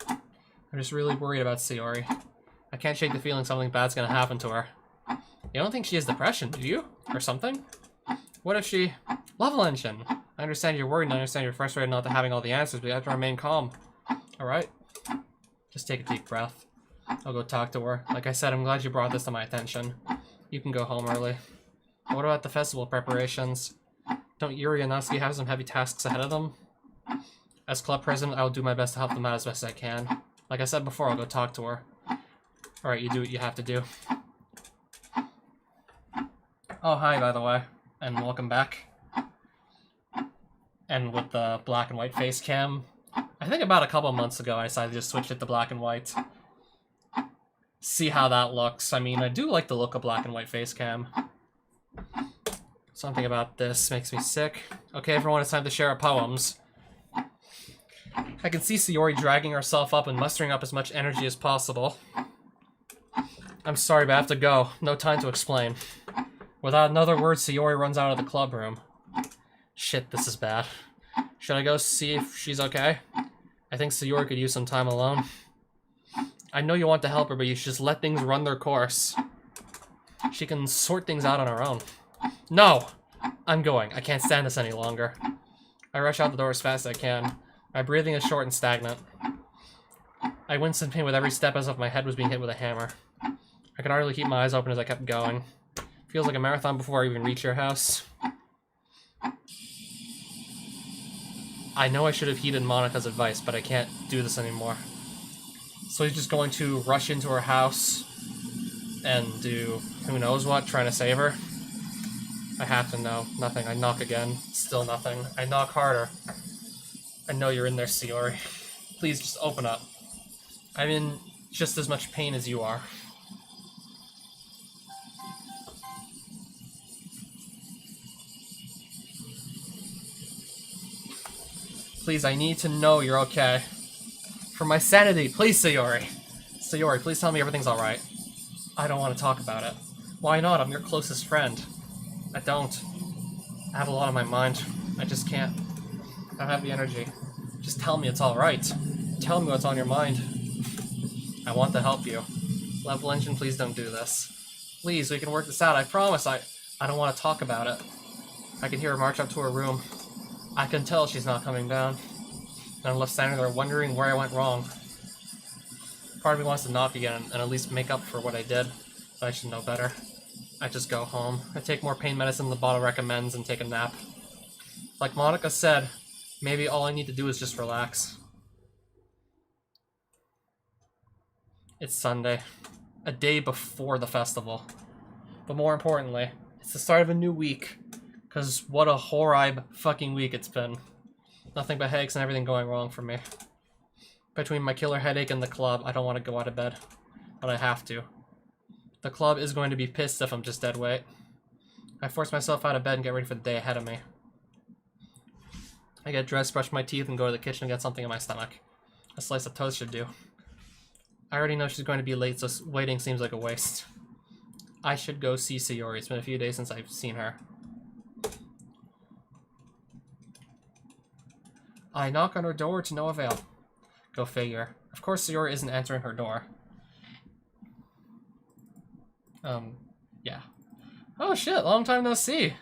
I'm just really worried about Sayori. I can't shake the feeling something bad's gonna happen to her. You don't think she has depression, do you? Or something? What if she... Level Engine! I understand you're worried and I understand you're frustrated not having all the answers, but you have to remain calm. Alright? Just take a deep breath. I'll go talk to her. Like I said, I'm glad you brought this to my attention. You can go home early. What about the festival preparations? Don't Yuri and Natsuki have some heavy tasks ahead of them? As club president, I will do my best to help them out as best as I can. Like I said before, I'll go talk to her. Alright, you do what you have to do. Oh, hi, by the way. And welcome back. And with the black and white face cam, I think about a couple months ago I decided to just switch it to black and white. See how that looks. I mean, I do like the look of black and white face cam. Something about this makes me sick. Okay, everyone, it's time to share our poems. I can see Sayori dragging herself up and mustering up as much energy as possible. I'm sorry, but I have to go. No time to explain. Without another word, Sayori runs out of the club room. Shit, this is bad. Should I go see if she's okay? I think Sayori could use some time alone. I know you want to help her, but you should just let things run their course. She can sort things out on her own. No! I'm going. I can't stand this any longer. I rush out the door as fast as I can. My breathing is short and stagnant. I winced in pain with every step as if my head was being hit with a hammer. I could hardly keep my eyes open as I kept going. Feels like a marathon before I even reach your house. I know I should have heeded Monica's advice, but I can't do this anymore. So he's just going to rush into her house and do who knows what, trying to save her. I have to know. Nothing. I knock again. Still nothing. I knock harder. I know you're in there, Sayori. Please just open up. I'm in just as much pain as you are. Please, I need to know you're okay. For my sanity, please, Sayori. Sayori, please tell me everything's alright. I don't want to talk about it. Why not? I'm your closest friend. I don't. I have a lot on my mind. I just can't. I don't have the energy. Just tell me it's alright. Tell me what's on your mind. I want to help you. Level Engine, please don't do this. Please, we can work this out. I promise. I don't want to talk about it. I can hear her march up to her room. I can tell she's not coming down. And I'm left standing there wondering where I went wrong. Part of me wants to knock again and at least make up for what I did, but I should know better. I just go home. I take more pain medicine the bottle recommends and take a nap. Like Monica said, maybe all I need to do is just relax. It's Sunday, a day before the festival. But more importantly, it's the start of a new week. Cause what a horrible fucking week it's been. Nothing but headaches and everything going wrong for me. Between my killer headache and the club, I don't want to go out of bed. But I have to. The club is going to be pissed if I'm just dead weight. I force myself out of bed and get ready for the day ahead of me. I get dressed, brush my teeth, and go to the kitchen and get something in my stomach. A slice of toast should do. I already know she's going to be late, so waiting seems like a waste. I should go see Sayori. It's been a few days since I've seen her. I knock on her door to no avail. Go figure. Of course Sayori isn't answering her door. Yeah. Oh shit, long time no see.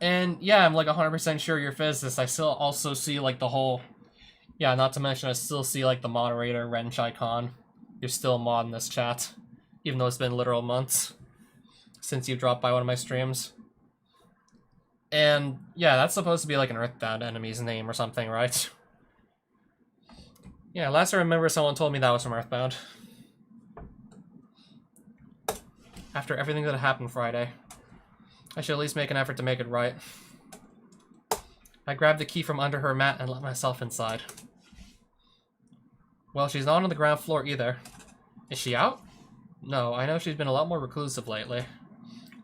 And yeah, I'm like 100% sure you're physicist. I still also see like the whole... Yeah, not to mention I still see like the moderator, Wrench Icon. You're still mod in this chat. Even though it's been literal months since you dropped by one of my streams. And yeah, that's supposed to be like an Earthbound enemy's name or something, right? Yeah, last I remember someone told me that was from Earthbound. After everything that happened Friday, I should at least make an effort to make it right. I grabbed the key from under her mat and let myself inside. Well, she's not on the ground floor either. Is she out? No, I know she's been a lot more reclusive lately.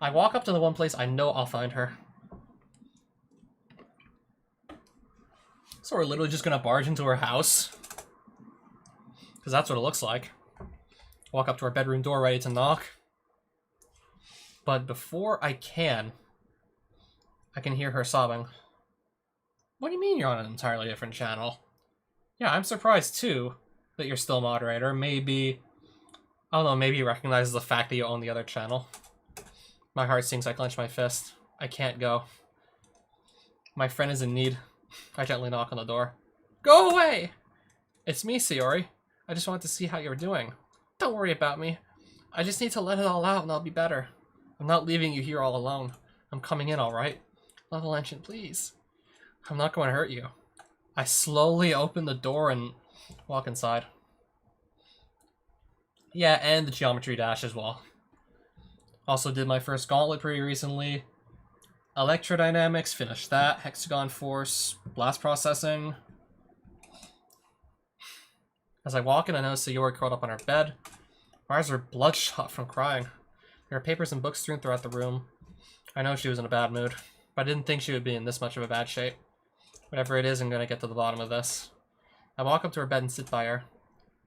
I walk up to the one place I know I'll find her. So we're literally just gonna barge into her house. Because that's what it looks like. Walk up to her bedroom door ready to knock. But before I can hear her sobbing. What do you mean you're on an entirely different channel? Yeah, I'm surprised too that you're still moderator. Maybe, I don't know, maybe you recognize the fact that you own the other channel. My heart sinks, I clench my fist. I can't go. My friend is in need. I gently knock on the door. Go away! It's me, Sayori. I just wanted to see how you're doing. Don't worry about me. I just need to let it all out and I'll be better. I'm not leaving you here all alone. I'm coming in, alright? Level Engine, please. I'm not going to hurt you. I slowly open the door and walk inside. Yeah, and the Geometry Dash as well. Also did my first Gauntlet pretty recently. Electrodynamics, finished that. Hexagon Force, Blast Processing. As I walk in, I notice Sayori curled up on her bed. Her eyes are bloodshot from crying. There are papers and books strewn throughout the room. I know she was in a bad mood, but I didn't think she would be in this much of a bad shape. Whatever it is, I'm gonna get to the bottom of this. I walk up to her bed and sit by her.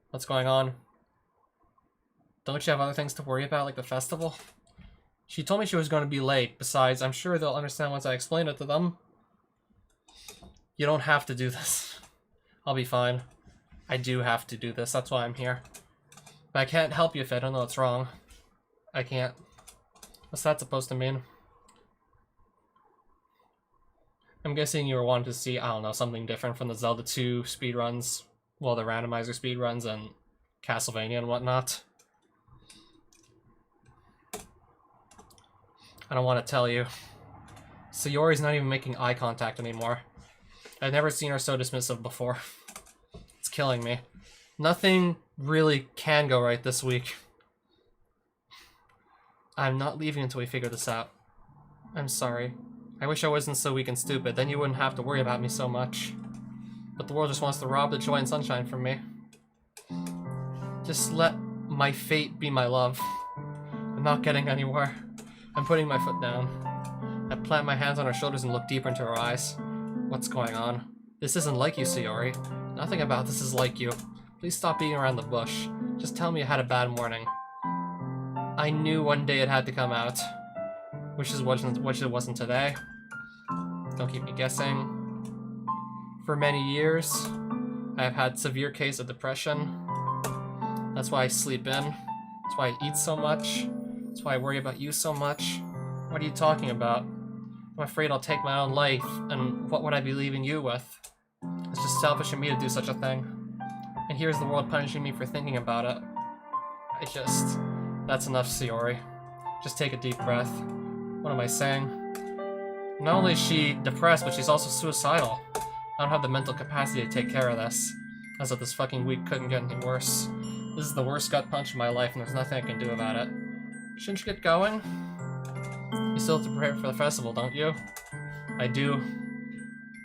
What's going on? Don't you have other things to worry about, like the festival? She told me she was going to be late. Besides, I'm sure they'll understand once I explain it to them. You don't have to do this. I'll be fine. I do have to do this, that's why I'm here. But I can't help you if I don't know what's wrong. I can't. What's that supposed to mean? I'm guessing you were wanting to see, I don't know, something different from the Zelda 2 speedruns. Well, the randomizer speedruns and Castlevania and whatnot. I don't want to tell you. Sayori's not even making eye contact anymore. I've never seen her so dismissive before. It's killing me. Nothing really can go right this week. I'm not leaving until we figure this out. I'm sorry. I wish I wasn't so weak and stupid, then you wouldn't have to worry about me so much. But the world just wants to rob the joy and sunshine from me. Just let my fate be my love. I'm not getting anywhere. I'm putting my foot down. I plant my hands on her shoulders and look deeper into her eyes. What's going on? This isn't like you, Sayori. Nothing about this is like you. Please stop beating around the bush. Just tell me I had a bad morning. I knew one day it had to come out. Which it wasn't today. Don't keep me guessing. For many years, I have had severe case of depression. That's why I sleep in. That's why I eat so much. That's why I worry about you so much. What are you talking about? I'm afraid I'll take my own life, and what would I be leaving you with? It's just selfish of me to do such a thing. And here's the world punishing me for thinking about it. That's enough, Sayori. Just take a deep breath. What am I saying? Not only is she depressed, but she's also suicidal. I don't have the mental capacity to take care of this. As if this fucking week couldn't get any worse. This is the worst gut punch of my life, and there's nothing I can do about it. Shouldn't you get going? You still have to prepare for the festival, don't you? I do.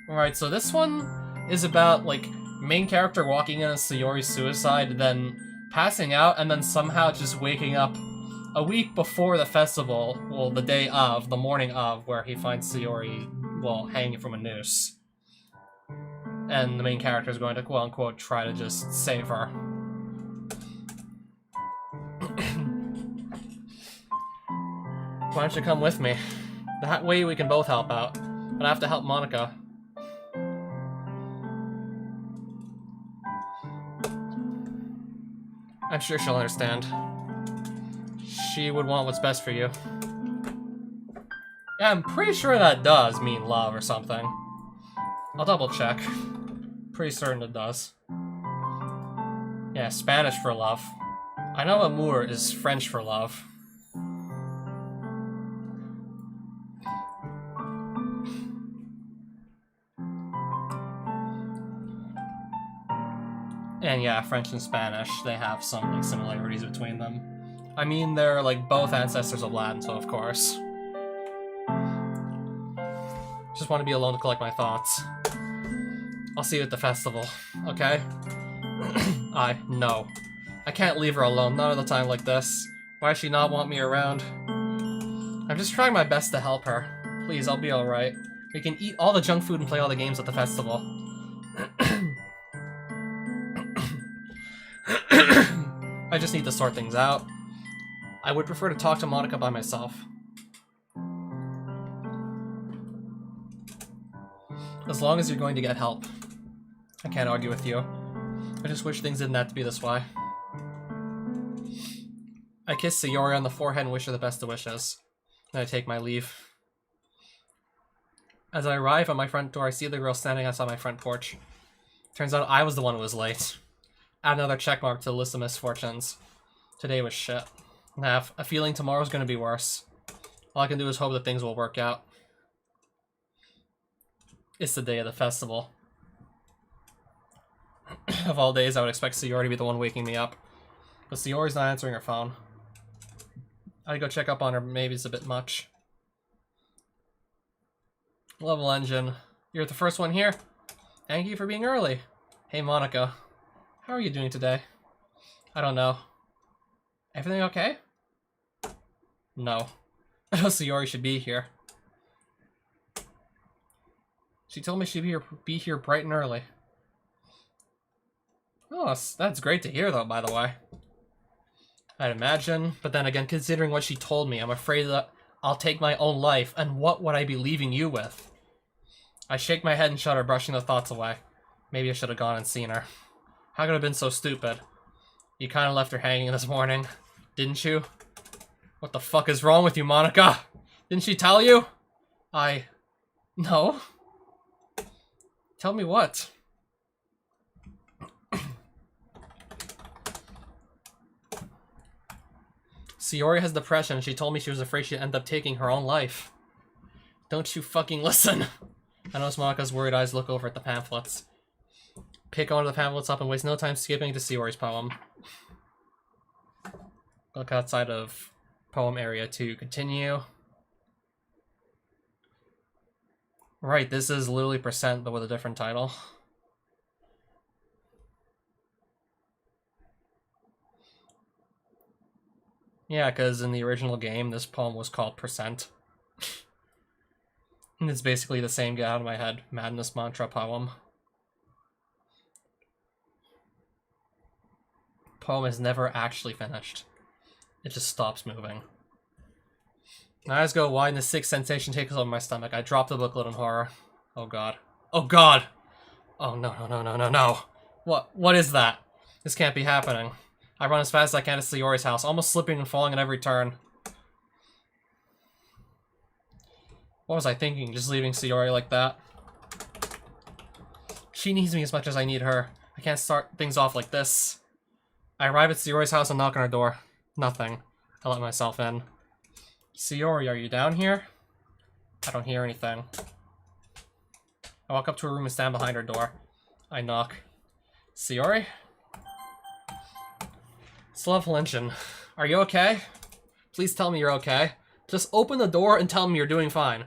Alright, so this one is about, like, main character walking in on Sayori's suicide, then passing out, and then somehow just waking up a week before the festival, well, the day of, the morning of, where he finds Sayori, well, hanging from a noose. And the main character is going to, quote-unquote, try to just save her. Why don't you come with me? That way we can both help out. But I have to help Monica. I'm sure she'll understand. She would want what's best for you. Yeah, I'm pretty sure that does mean love or something. I'll double check. Pretty certain it does. Yeah, Spanish for love. I know amour is French for love. And yeah, French and Spanish, they have some like similarities between them. I mean, they're like both ancestors of Latin, so of course. Just want to be alone to collect my thoughts. I'll see you at the festival, okay? No. I can't leave her alone, not at a time like this. Why does she not want me around? I'm just trying my best to help her. Please, I'll be alright. We can eat all the junk food and play all the games at the festival. I just need to sort things out. I would prefer to talk to Monica by myself. As long as you're going to get help. I can't argue with you. I just wish things didn't have to be this way. I kiss Sayori on the forehead and wish her the best of wishes. Then I take my leave. As I arrive at my front door, I see the girl standing outside my front porch. Turns out I was the one who was late. Add another checkmark to the list of misfortunes. Today was shit. I have a feeling tomorrow's gonna be worse. All I can do is hope that things will work out. It's the day of the festival. Of all days, I would expect Sayori to be the one waking me up. But Sayori's not answering her phone. I'd go check up on her, but maybe it's a bit much. Level engine. You're the first one here. Thank you for being early. Hey, Monica. How are you doing today? I don't know. Everything okay? No. I know Sayori should be here. She told me she'd be here bright and early. Oh, that's great to hear, though, by the way. I'd imagine, but then again, considering what she told me, I'm afraid that I'll take my own life, and what would I be leaving you with? I shake my head and shudder, brushing the thoughts away. Maybe I should have gone and seen her. How could I have been so stupid? You kind of left her hanging this morning, didn't you? What the fuck is wrong with you, Monica? Didn't she tell you? No. Tell me what? Sayori has depression and she told me she was afraid she'd end up taking her own life. Don't you fucking listen. I notice Monika's worried eyes look over at the pamphlets. Pick one of the pamphlets up and waste no time skipping to Sayori's poem. Look outside of poem area to continue. Right, this is literally percent, but with a different title. Yeah, because in the original game, this poem was called Percent. And it's basically the same Get Out of My Head Madness Mantra poem. Poem is never actually finished. It just stops moving. My eyes go wide and the sick sensation takes over my stomach. I drop the booklet in horror. Oh god. Oh god! Oh no, no, no, no, no, no. What is that? This can't be happening. I run as fast as I can to Sayori's house, almost slipping and falling at every turn. What was I thinking, just leaving Sayori like that? She needs me as much as I need her. I can't start things off like this. I arrive at Sayori's house and knock on her door. Nothing. I let myself in. Sayori, are you down here? I don't hear anything. I walk up to her room and stand behind her door. I knock. Sayori? Slow engine. Are you okay? Please tell me you're okay. Just open the door and tell me you're doing fine.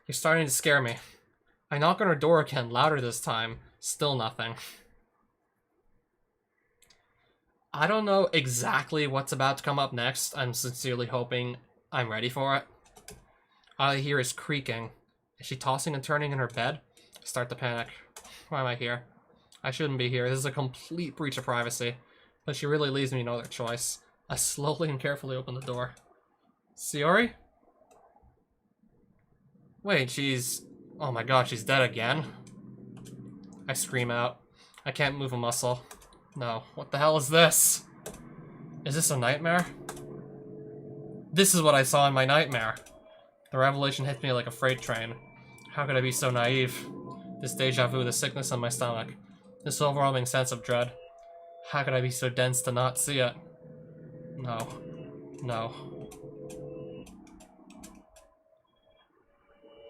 You're starting to scare me. I knock on her door again, louder this time. Still nothing. I don't know exactly what's about to come up next. I'm sincerely hoping I'm ready for it. All I hear is creaking. Is she tossing and turning in her bed? I start to panic. Why am I here? I shouldn't be here. This is a complete breach of privacy. But she really leaves me no other choice. I slowly and carefully open the door. Sayori? Wait, she's... Oh my god, she's dead again? I scream out. I can't move a muscle. No. What the hell is this? Is this a nightmare? This is what I saw in my nightmare. The revelation hit me like a freight train. How could I be so naive? This deja vu, the sickness in my stomach. This overwhelming sense of dread. How could I be so dense to not see it? No. No.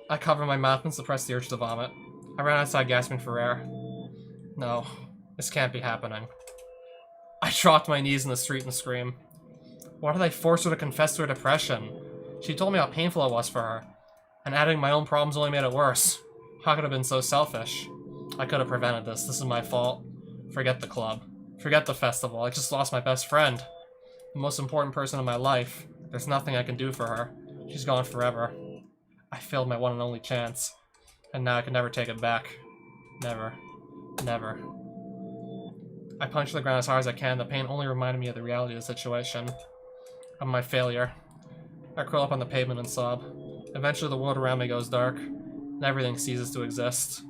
I cover my mouth and suppress the urge to vomit. I ran outside gasping for air. No. This can't be happening. I dropped my knees in the street and screamed. Why did I force her to confess to her depression? She told me how painful it was for her. And adding my own problems only made it worse. How could I have been so selfish? I could have prevented this. This is my fault. Forget the club. Forget the festival. I just lost my best friend. The most important person in my life. There's nothing I can do for her. She's gone forever. I failed my one and only chance. And now I can never take it back. Never. Never. I punched the ground as hard as I can. The pain only reminded me of the reality of the situation. Of my failure. I curl up on the pavement and sob. Eventually the world around me goes dark. And everything ceases to exist.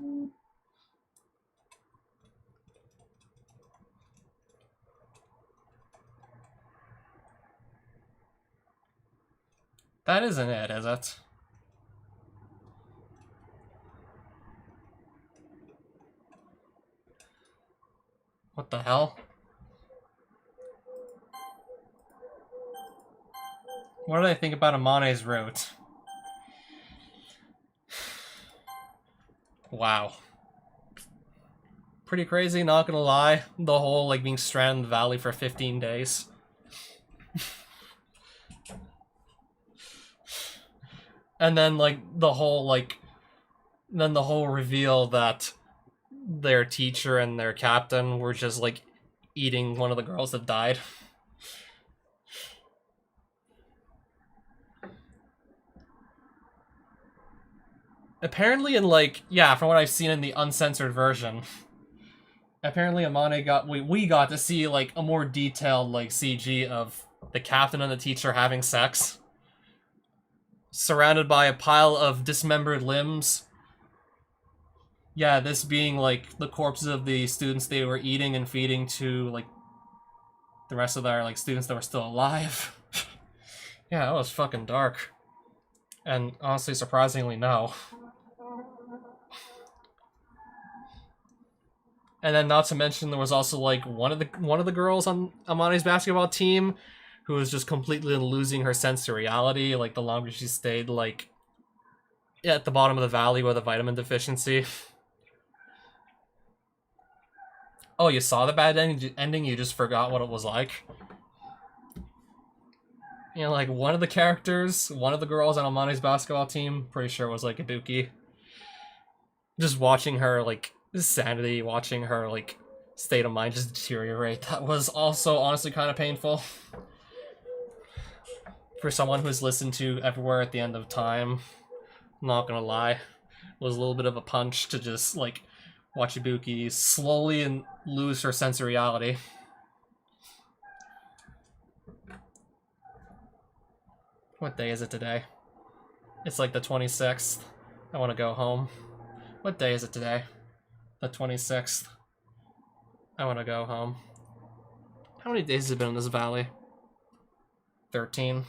That isn't it, is it? What the hell? What did I think about Amane's route? Wow. Pretty crazy, not gonna lie. The whole, like, being stranded in the valley for 15 days. And then, like, the whole, then the whole reveal that their teacher and their captain were just, like, eating one of the girls that died. Apparently in, like, yeah, from what I've seen in the uncensored version, apparently Amane we got to see, like, a more detailed, like, CG of the captain and the teacher having sex. Surrounded by a pile of dismembered limbs. Yeah, this being, like, the corpses of the students they were eating and feeding to, like, the rest of their, like, students that were still alive. Yeah, that was fucking dark. And honestly, surprisingly, no. And then not to mention there was also like one of the girls on Amani's basketball team who was just completely losing her sense of reality, like the longer she stayed like at the bottom of the valley with a vitamin deficiency. Oh, you saw the bad ending, you just forgot what it was like? You know, like one of the characters, one of the girls on Amani's basketball team, pretty sure it was like Ibuki. Just watching her like sanity, watching her like state of mind just deteriorate, that was also honestly kind of painful. For someone who's listened to Everywhere at the End of Time, not gonna lie, it was a little bit of a punch to just like watch Ibuki slowly and lose her sense of reality. What day is it today? It's like the 26th. I want to go home. What day is it today? The 26th. I want to go home. How many days has it been in this valley? 13.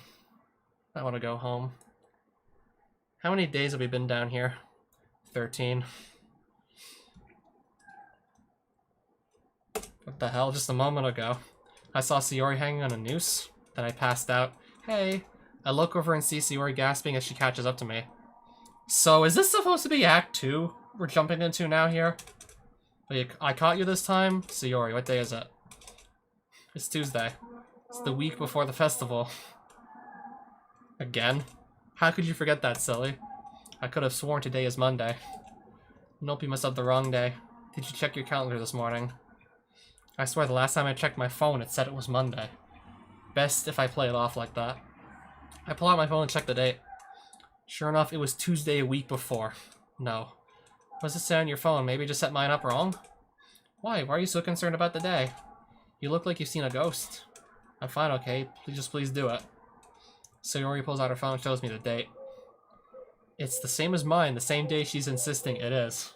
I want to go home. How many days have we been down here? 13. What the hell? Just a moment ago, I saw Sayori hanging on a noose. Then I passed out. Hey. I look over and see Sayori gasping as she catches up to me. So, is this supposed to be Act 2 we're jumping into now here? I caught you this time? Sayori, what day is it? It's Tuesday. It's the week before the festival. Again? How could you forget that, silly? I could have sworn today is Monday. Nope, you must have the wrong day. Did you check your calendar this morning? I swear the last time I checked my phone it said it was Monday. Best if I play it off like that. I pull out my phone and check the date. Sure enough, it was Tuesday a week before. No. What does it say on your phone? Maybe just set mine up wrong? Why? Why are you so concerned about the day? You look like you've seen a ghost. I'm fine, okay? Please do it. Sayori pulls out her phone and shows me the date. It's the same as mine, the same day she's insisting it is.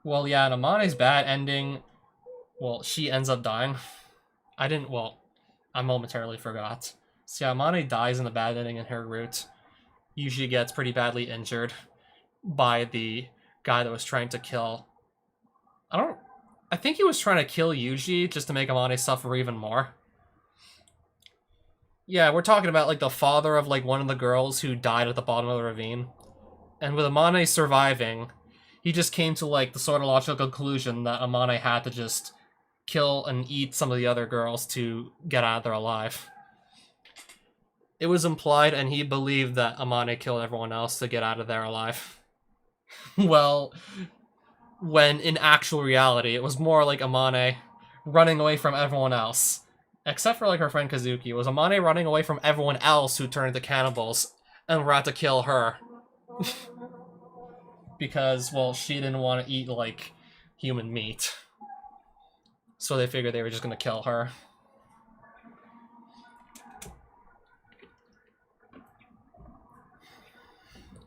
Well, yeah, in Amane's bad ending, well, she ends up dying. I momentarily forgot. So yeah, Amane dies in the bad ending in her route. Usually gets pretty badly injured by the guy that was trying to kill... I think he was trying to kill Yuji just to make Amane suffer even more. Yeah, we're talking about like the father of like one of the girls who died at the bottom of the ravine. And with Amane surviving, he just came to like the sort of logical conclusion that Amane had to just kill and eat some of the other girls to get out of there alive. It was implied, and he believed that Amane killed everyone else to get out of there alive. Well, when in actual reality, it was more like Amane running away from everyone else. Except for like her friend Kazuki, it was Amane running away from everyone else who turned into cannibals and were out to kill her. Because, well, she didn't want to eat, like, human meat. So they figured they were just gonna kill her.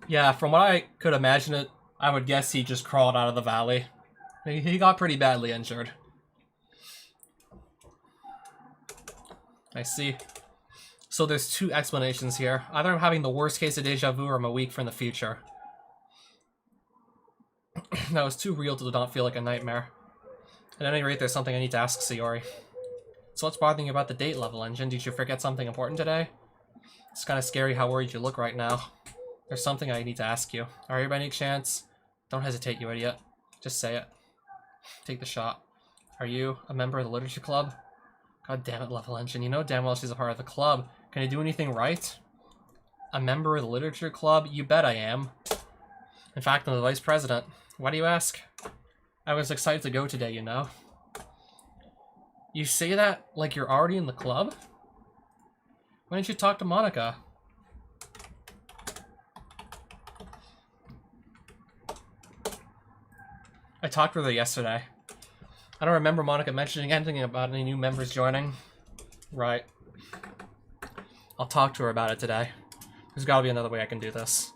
Yeah, from what I could imagine it, I would guess he just crawled out of the valley. He got pretty badly injured. I see. So there's two explanations here. Either I'm having the worst case of deja vu or I'm a week from the future. That was too real to not feel like a nightmare. At any rate, there's something I need to ask Sayori. So what's bothering you about the date level engine? Did you forget something important today? It's kind of scary how worried you look right now. There's something I need to ask you. Are you by any chance? Don't hesitate, you idiot. Just say it. Take the shot. Are you a member of the literature club? God damn it, level engine. You know damn well she's a part of the club. Can I do anything right? A member of the literature club? You bet I am. In fact, I'm the vice president. Why do you ask? I was excited to go today, you know. You say that like you're already in the club? Why didn't you talk to Monica? I talked with her yesterday. I don't remember Monica mentioning anything about any new members joining. Right. I'll talk to her about it today. There's gotta be another way I can do this.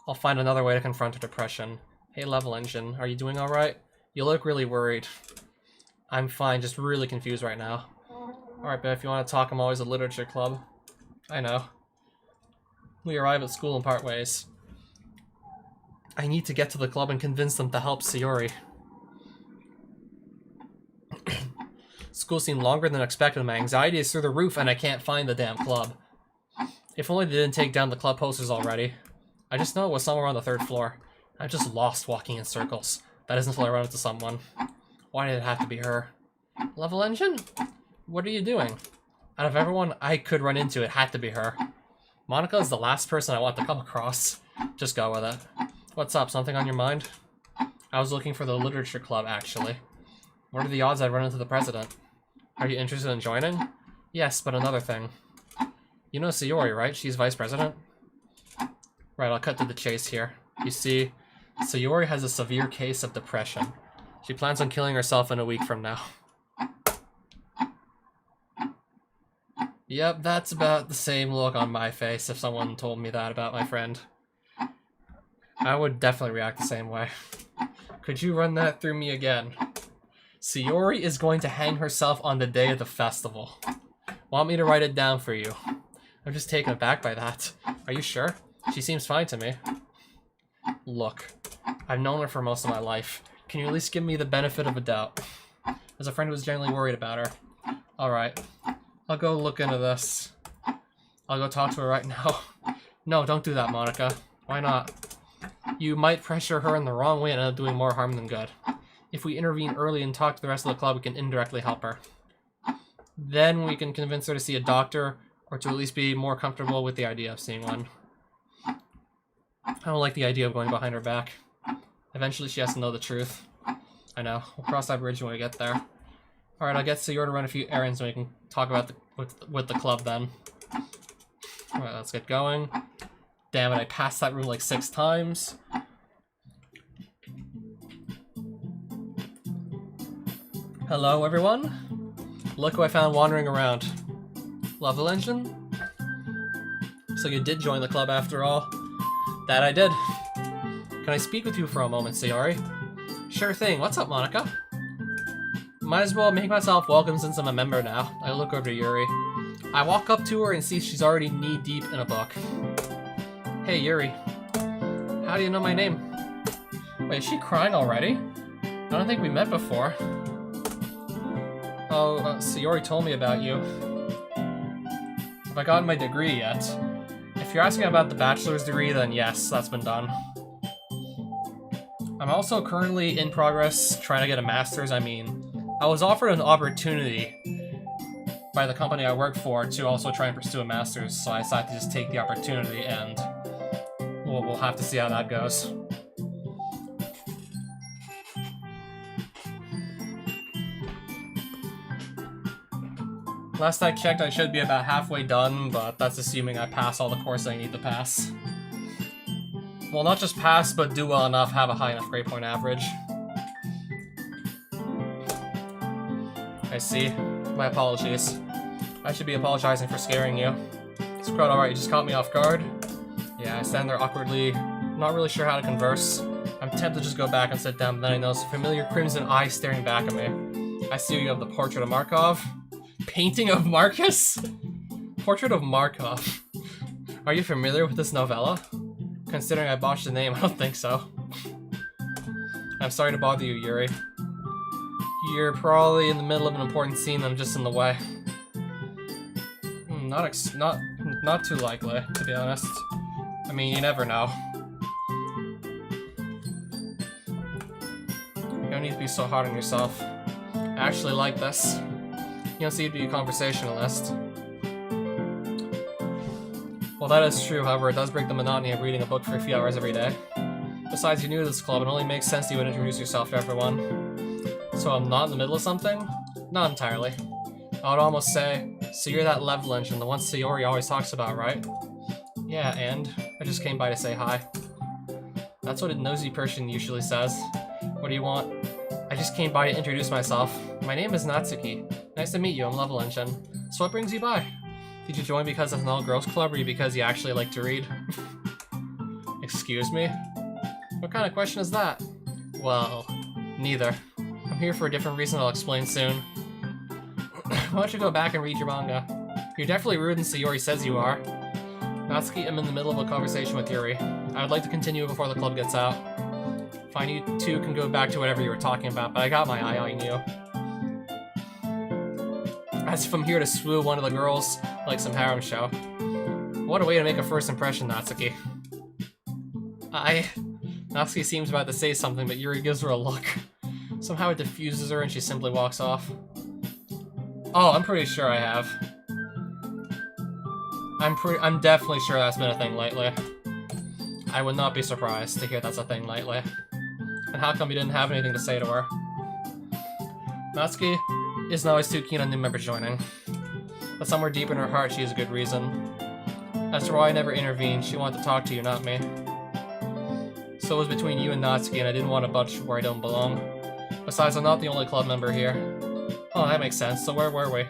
I'll find another way to confront her depression. Hey, level engine, are you doing alright? You look really worried. I'm fine, just really confused right now. Alright, but if you want to talk, I'm always at literature club. I know. We arrive at school and part ways. I need to get to the club and convince them to help Sayori. School seemed longer than expected. My anxiety is through the roof and I can't find the damn club. If only they didn't take down the club posters already. I just know it was somewhere on the 3rd floor. I'm just lost walking in circles. That isn't until I run into someone. Why did it have to be her? Level engine? What are you doing? Out of everyone I could run into, it had to be her. Monica is the last person I want to come across. Just go with it. What's up? Something on your mind? I was looking for the literature club, actually. What are the odds I'd run into the president? Are you interested in joining? Yes, but another thing. You know Sayori, right? She's vice president? Right, I'll cut to the chase here. You see, Sayori has a severe case of depression. She plans on killing herself in a week from now. Yep, that's about the same look on my face if someone told me that about my friend. I would definitely react the same way. Could you run that through me again? Sayori is going to hang herself on the day of the festival. Want me to write it down for you? I'm just taken aback by that. Are you sure? She seems fine to me. Look, I've known her for most of my life. Can you at least give me the benefit of a doubt? As a friend who was genuinely worried about her. Alright, I'll go look into this. I'll go talk to her right now. No, don't do that, Monica. Why not? You might pressure her in the wrong way and end up doing more harm than good. If we intervene early and talk to the rest of the club, we can indirectly help her. Then we can convince her to see a doctor, or to at least be more comfortable with the idea of seeing one. I don't like the idea of going behind her back. Eventually she has to know the truth. I know. We'll cross that bridge when we get there. Alright, I'll get Sayori to run a few errands and we can talk about with the club then. Alright, let's get going. Damn it, I passed that room like 6 times. Hello, everyone. Look who I found wandering around. Level engine? So you did join the club after all. That I did. Can I speak with you for a moment, Sayori? Sure thing. What's up, Monica? Might as well make myself welcome since I'm a member now. I look over to Yuri. I walk up to her and see she's already knee-deep in a book. Hey, Yuri. How do you know my name? Wait, is she crying already? I don't think we met before. Oh, Sayori told me about you. Have I gotten my degree yet? If you're asking about the bachelor's degree, then yes, that's been done. I'm also currently in progress trying to get a master's. I mean, I was offered an opportunity by the company I work for to also try and pursue a master's, so I decided to just take the opportunity, and we'll have to see how that goes. Last I checked, I should be about halfway done, but that's assuming I pass all the courses I need to pass. Well, not just pass, but do well enough, have a high enough grade point average. I see. My apologies. I should be apologizing for scaring you. It's quite alright, you just caught me off guard. Yeah, I stand there awkwardly, not really sure how to converse. I'm tempted to just go back and sit down, but then I notice a familiar crimson eye staring back at me. I see you have the portrait of Markov. Painting of Marcus? Portrait of Markov. Are you familiar with this novella? Considering I botched the name, I don't think so. I'm sorry to bother you, Yuri. You're probably in the middle of an important scene and I'm just in the way. Not too likely, to be honest. I mean, you never know. You don't need to be so hard on yourself. I actually like this. You don't seem to be a conversationalist. Well, that is true, however, it does break the monotony of reading a book for a few hours every day. Besides, you're new to this club, it only makes sense you would introduce yourself to everyone. So I'm not in the middle of something? Not entirely. I would almost say, so you're that level engine, the one Sayori always talks about, right? Yeah, and? I just came by to say hi. That's what a nosy person usually says. What do you want? I just came by to introduce myself. My name is Natsuki. Nice to meet you, I'm Level Engine. So what brings you by? Did you join because it's an all-girls club, or because you actually like to read? Excuse me? What kind of question is that? Well, neither. I'm here for a different reason I'll explain soon. Why don't you go back and read your manga? You're definitely rude than Sayori says you are. Natsuki, I'm in the middle of a conversation with Yuri. I would like to continue before the club gets out. Fine, you two can go back to whatever you were talking about, but I got my eye on you. As if I'm here to swoo one of the girls like some harem show. What a way to make a first impression, Natsuki. Natsuki seems about to say something, but Yuri gives her a look. Somehow it diffuses her and she simply walks off. Oh, I'm pretty sure I have. I'm definitely sure that's been a thing lately. I would not be surprised to hear that's a thing lately. And how come you didn't have anything to say to her? Natsuki isn't always too keen on new members joining. But somewhere deep in her heart she has a good reason. As to why I never intervened, she wanted to talk to you, not me. So it was between you and Natsuki, and I didn't want to budge where I don't belong. Besides, I'm not the only club member here. Oh, that makes sense. So where were we?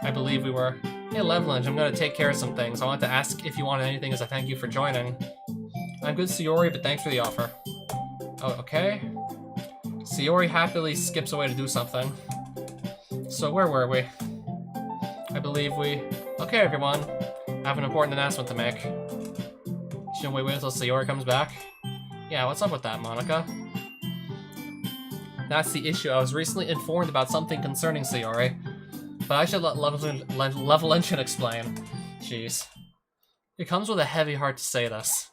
I believe we were. Hey, Levelinge, I'm gonna take care of some things. I want to ask if you wanted anything as a thank you for joining. I'm good, Sayori, but thanks for the offer. Oh, okay. Sayori happily skips away to do something. So where were we? I believe we... Okay, everyone. I have an important announcement to make. Shouldn't we wait until Sayori comes back? Yeah, what's up with that, Monica? That's the issue. I was recently informed about something concerning Sayori, but I should let Levelinge explain. Jeez. It comes with a heavy heart to say this,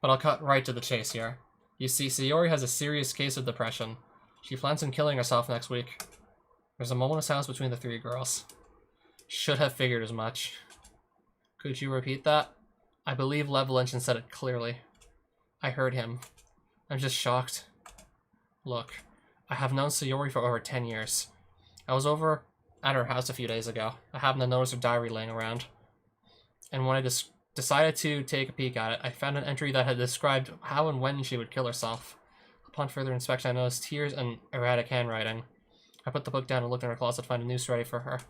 but I'll cut right to the chase here. You see, Sayori has a serious case of depression. She plans on killing herself next week. There's a moment of silence between the three girls. Should have figured as much. Could you repeat that? I believe Levelinge said it clearly. I heard him. I'm just shocked. Look, I have known Sayori for over 10 years. I was over at her house a few days ago. I happened to notice her diary laying around. And when I decided to take a peek at it, I found an entry that had described how and when she would kill herself. Upon further inspection, I noticed tears and erratic handwriting. I put the book down and looked in her closet to find a noose ready for her.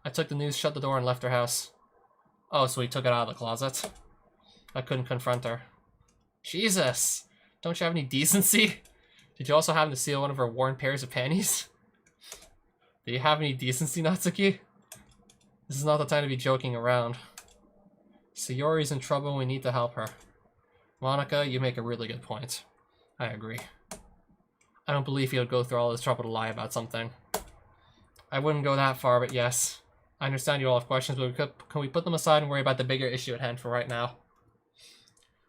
I took the news, shut the door, and left her house. Oh, so he took it out of the closet? I couldn't confront her. Jesus! Don't you have any decency? Did you also happen to steal one of her worn pairs of panties? Do you have any decency, Natsuki? This is not the time to be joking around. Sayori's in trouble and we need to help her. Monica, you make a really good point. I agree. I don't believe he would go through all this trouble to lie about something. I wouldn't go that far, but yes. I understand you all have questions, but can we put them aside and worry about the bigger issue at hand for right now?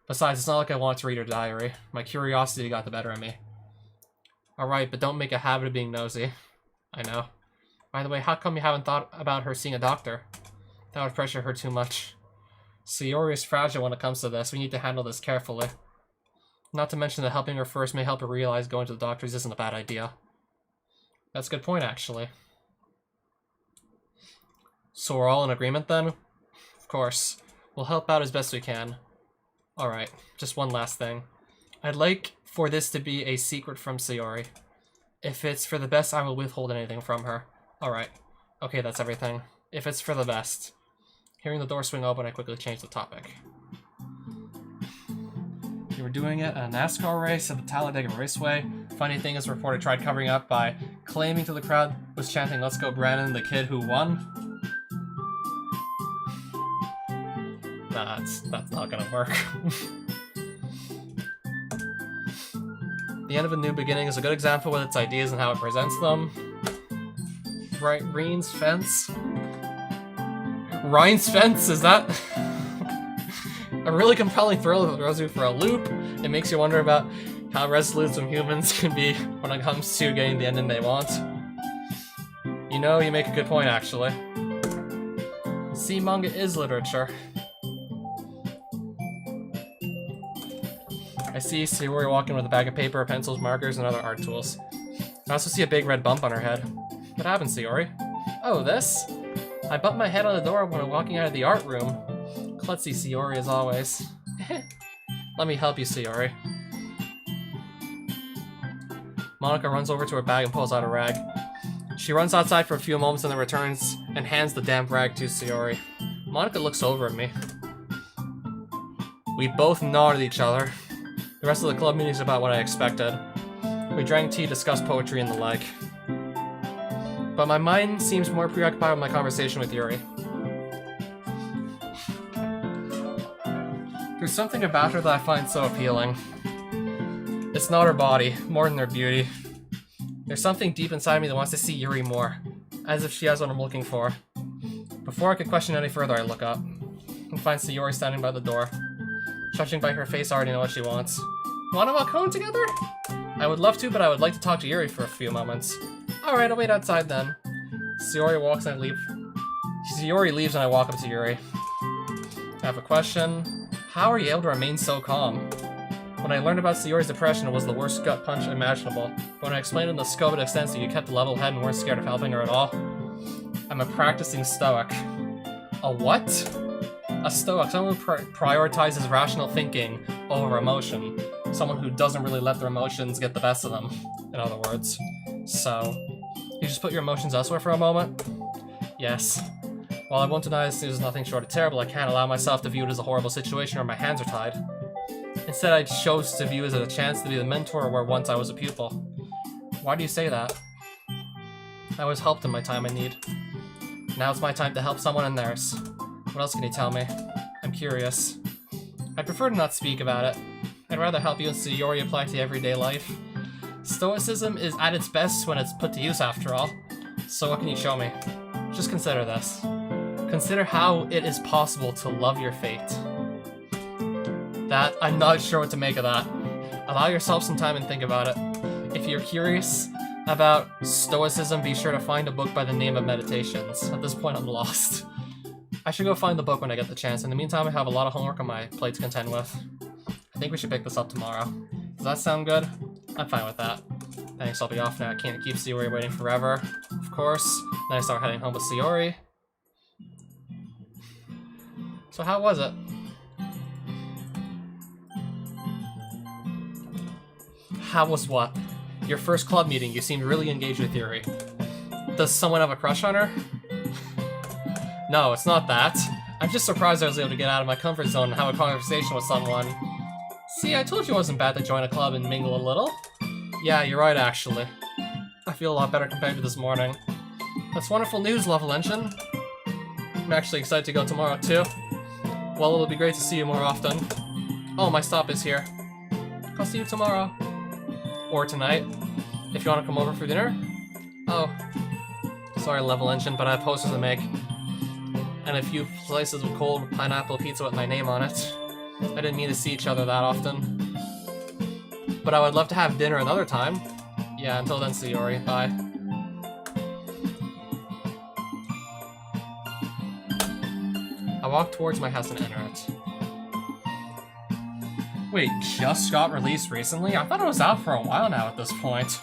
Besides, it's not like I want to read her diary. My curiosity got the better of me. Alright, but don't make a habit of being nosy. I know. By the way, how come you haven't thought about her seeing a doctor? That would pressure her too much. Sayori is fragile when it comes to this. We need to handle this carefully. Not to mention that helping her first may help her realize going to the doctors isn't a bad idea. That's a good point, actually. So we're all in agreement then? Of course. We'll help out as best we can. Alright, just one last thing. I'd like for this to be a secret from Sayori. If it's for the best, I will withhold anything from her. Alright. Okay, that's everything. If it's for the best. Hearing the door swing open, I quickly changed the topic. You were doing it at a NASCAR race at the Talladega Raceway. Funny thing is, the reporter tried covering up by claiming to the crowd was chanting, "Let's go Brandon, the kid who won." Nah, that's not gonna work. The end of a new beginning is a good example with its ideas and how it presents them. Right, Rein's Fence? Rein's Fence, is that? A really compelling thriller that throws you for a loop. It makes you wonder about how resolute some humans can be when it comes to getting the ending they want. You know, you make a good point, actually. See, manga is literature. I see Sayori walking with a bag of paper, pencils, markers, and other art tools. I also see a big red bump on her head. What happened, Sayori? Oh, this? I bumped my head on the door when walking out of the art room. Klutzy Sayori as always. Let me help you, Sayori. Monica runs over to her bag and pulls out a rag. She runs outside for a few moments and then returns and hands the damp rag to Sayori. Monica looks over at me. We both nod at each other. The rest of the club meeting is about what I expected. We drank tea, discussed poetry, and the like. But my mind seems more preoccupied with my conversation with Yuri. Through There's something about her that I find so appealing. It's not her body, more than her beauty. There's something deep inside me that wants to see Yuri more, as if she has what I'm looking for. Before I could question any further, I look up and find Sayori standing by the door. Judging by her face, I already know what she wants. Wanna walk home together? I would love to, but I would like to talk to Yuri for a few moments. Alright, I'll wait outside then. Sayori walks and I leave. Sayori leaves and I walk up to Yuri. I have a question. How are you able to remain so calm? When I learned about Sayori's depression, it was the worst gut punch imaginable. But when I explained in the scope it extends to, you kept a level head and weren't scared of helping her at all. I'm a practicing stoic. A what? A stoic, someone who prioritizes rational thinking over emotion. Someone who doesn't really let their emotions get the best of them, in other words. So, you just put your emotions elsewhere for a moment? Yes. While I won't deny this is nothing short of terrible, I can't allow myself to view it as a horrible situation where my hands are tied. Instead, I chose to view it as a chance to be the mentor where once I was a pupil. Why do you say that? I was helped in my time of need. Now it's my time to help someone in theirs. What else can you tell me? I'm curious. I prefer to not speak about it. I'd rather help you and Sayori apply to everyday life. Stoicism is at its best when it's put to use, after all. So what can you show me? Just consider this. Consider how it is possible to love your fate. That, I'm not sure what to make of that. Allow yourself some time and think about it. If you're curious about Stoicism, be sure to find a book by the name of Meditations. At this point, I'm lost. I should go find the book when I get the chance. In the meantime, I have a lot of homework on my plate to contend with. I think we should pick this up tomorrow. Does that sound good? I'm fine with that. Thanks, I'll be off now. I can't keep Sayori waiting forever. Of course. Then I start heading home with Sayori. So how was it? How was what? Your first club meeting, you seemed really engaged with Yuri. Does someone have a crush on her? No, it's not that. I'm just surprised I was able to get out of my comfort zone and have a conversation with someone. See, I told you it wasn't bad to join a club and mingle a little. Yeah, you're right, actually. I feel a lot better compared to this morning. That's wonderful news, Level Engine. I'm actually excited to go tomorrow, too. Well, it'll be great to see you more often. Oh, my stop is here. I'll see you tomorrow. Or tonight, if you want to come over for dinner. Oh. Sorry, Level Engine, but I have posters to make. And a few slices of cold pineapple pizza with my name on it. I didn't mean to see each other that often. But I would love to have dinner another time. Yeah, until then, Sayori. Bye. I walk towards my house and enter it. Wait, just got released recently? I thought it was out for a while now at this point.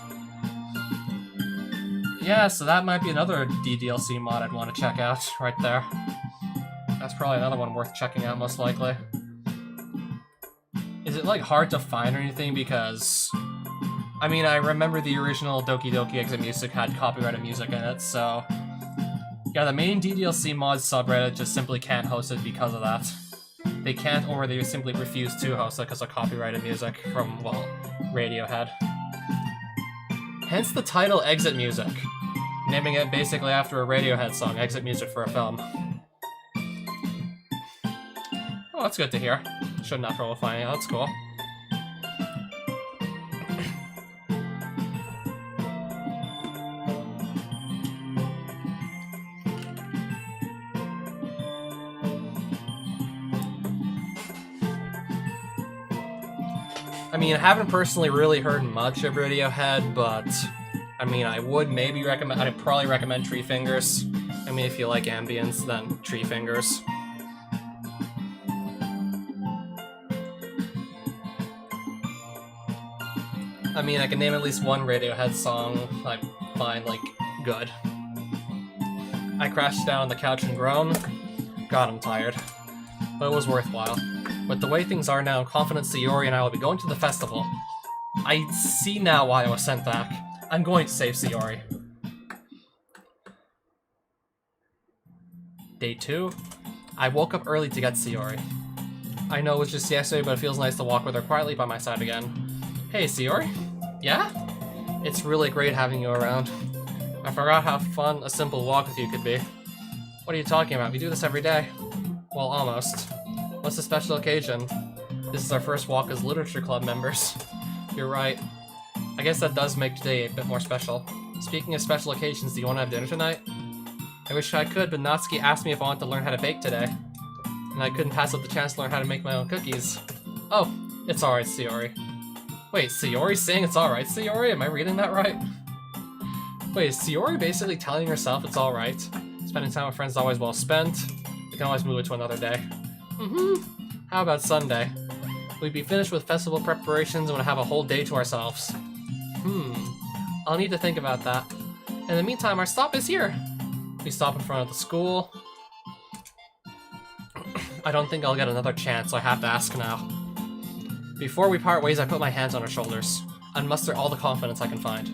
Yeah, so that might be another DDLC mod I'd want to check out, right there. That's probably another one worth checking out, most likely. Is it, like, hard to find or anything? Because, I mean, I remember the original Doki Doki Exit Music had copyrighted music in it, so... Yeah, the main DDLC Mod subreddit just simply can't host it because of that. They can't, or they simply refuse to host it because of copyrighted music from, well, Radiohead. Hence the title Exit Music, naming it basically after a Radiohead song, Exit Music for a film. Oh, that's good to hear. Shouldn't have trouble finding out, that's cool. I mean, I haven't personally really heard much of Radiohead, but I mean, I would maybe recommend, I'd probably recommend Tree Fingers. I mean, if you like ambience, then Tree Fingers. I mean, I can name at least one Radiohead song I find, like, good. I crashed down on the couch and groaned. God, I'm tired. But it was worthwhile. With the way things are now, I'm confident Sayori and I will be going to the festival. I see now why I was sent back. I'm going to save Sayori. Day 2. I woke up early to get Sayori. I know it was just yesterday, but it feels nice to walk with her quietly by my side again. Hey, Sayori? Yeah? It's really great having you around. I forgot how fun a simple walk with you could be. What are you talking about? We do this every day. Well, almost. What's the special occasion? This is our first walk as Literature Club members. You're right. I guess that does make today a bit more special. Speaking of special occasions, do you want to have dinner tonight? I wish I could, but Natsuki asked me if I wanted to learn how to bake today. And I couldn't pass up the chance to learn how to make my own cookies. Oh, it's alright, Sayori. Wait, Sayori's saying it's alright, Sayori? Am I reading that right? Wait, is Sayori basically telling herself it's alright? Spending time with friends is always well spent. We can always move it to another day. How about Sunday? We'd be finished with festival preparations and would have a whole day to ourselves. I'll need to think about that. In the meantime, our stop is here. We stop in front of the school. I don't think I'll get another chance, so I have to ask now. Before we part ways, I put my hands on her shoulders and muster all the confidence I can find.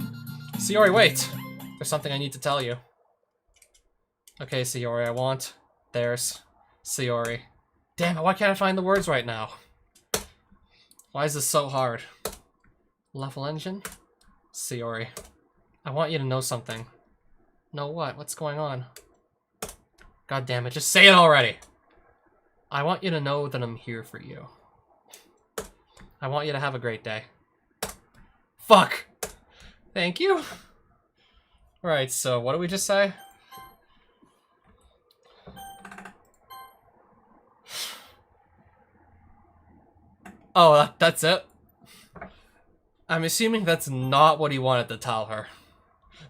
Sayori, wait! There's something I need to tell you. Okay, Sayori, I want... There's... Sayori. Damn it, why can't I find the words right now? Why is this so hard? Level engine? Sayori. I want you to know something. Know what? What's going on? God damn it, just say it already! I want you to know that I'm here for you. I want you to have a great day. Fuck! Thank you! Right, so what did we just say? Oh, that's it? I'm assuming that's not what he wanted to tell her,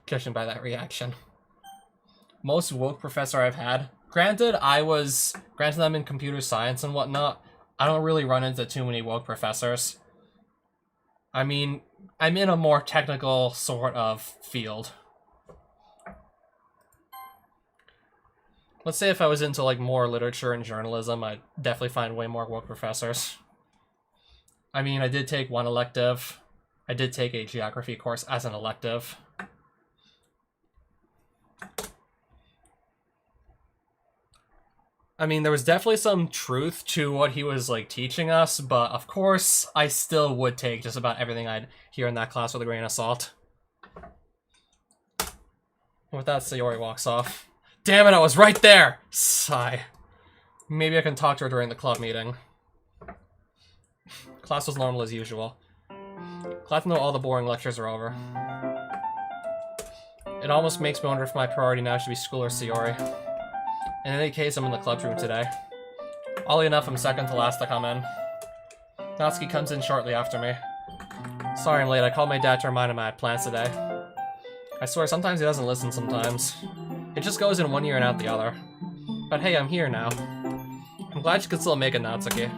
judging by that reaction. Most woke professor I've had, granted I'm in computer science and whatnot, I don't really run into too many woke professors. I mean, I'm in a more technical sort of field. Let's say if I was into like more literature and journalism, I'd definitely find way more woke professors. I mean, I did take one elective. I did take a geography course as an elective. I mean, there was definitely some truth to what he was like teaching us, but of course, I still would take just about everything I'd hear in that class with a grain of salt. With that, Sayori walks off. Damn it, I was right there! Sigh. Maybe I can talk to her during the club meeting. Class was normal as usual. Glad to know all the boring lectures are over. It almost makes me wonder if my priority now should be school or Sayori. In any case, I'm in the club room today. Oddly enough, I'm second to last to come in. Natsuki comes in shortly after me. Sorry I'm late, I called my dad to remind him I had plans today. I swear, sometimes he doesn't listen sometimes. It just goes in one ear and out the other. But hey, I'm here now. I'm glad you could still make it, Natsuki.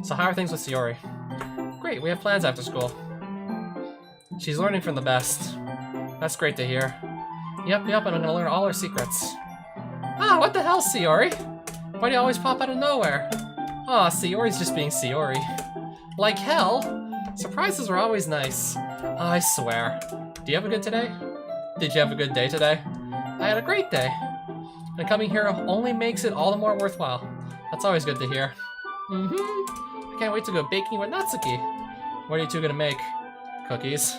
So how are things with Sayori? Great, we have plans after school. She's learning from the best. That's great to hear. Yep, and I'm gonna learn all her secrets. Ah, what the hell, Sayori? Why do you always pop out of nowhere? Aw, Sayori's just being Sayori. Like hell? Surprises are always nice. I swear. Do you have a good today? Did you have a good day today? I had a great day. And coming here only makes it all the more worthwhile. That's always good to hear. I can't wait to go baking with Natsuki. What are you two gonna make? Cookies.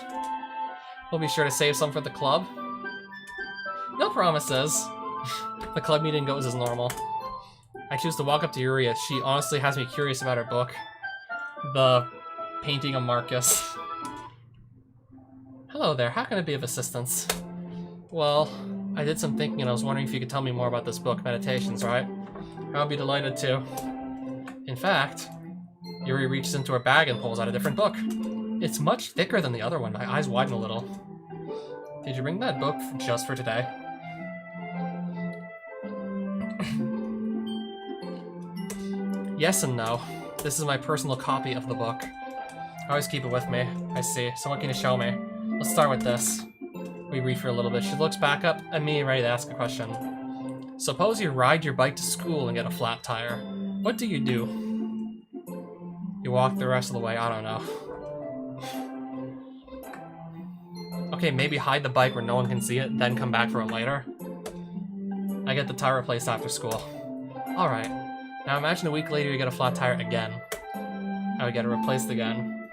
We'll be sure to save some for the club. No promises. The club meeting goes as normal. I choose to walk up to Yuri as she honestly has me curious about her book. The Painting of Marcus. Hello there, how can I be of assistance? Well, I did some thinking and I was wondering if you could tell me more about this book, Meditations, right? I would be delighted to. In fact, Yuri reaches into her bag and pulls out a different book. It's much thicker than the other one. My eyes widen a little. Did you bring that book just for today? Yes and no. This is my personal copy of the book. I always keep it with me. I see. So what can you show me? Let's start with this. We read for a little bit. She looks back up at me, ready to ask a question. Suppose you ride your bike to school and get a flat tire. What do? You walk the rest of the way, I don't know. Okay, maybe hide the bike where no one can see it, then come back for it later. I get the tire replaced after school. Alright. Now imagine a week later you get a flat tire again. I would get it replaced again.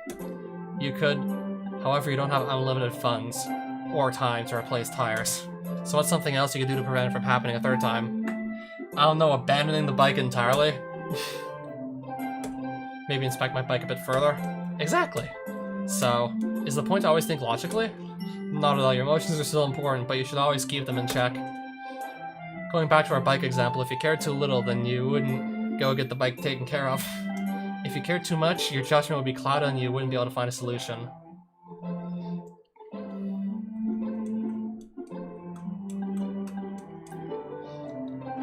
You could, however, you don't have unlimited funds or time to replace tires. So what's something else you could do to prevent it from happening a third time? I don't know, abandoning the bike entirely? Maybe inspect my bike a bit further. Exactly. So, is the point to always think logically? Not at all. Your emotions are still important, but you should always keep them in check. Going back to our bike example, if you cared too little, then you wouldn't go get the bike taken care of. If you cared too much, your judgment would be clouded and you wouldn't be able to find a solution.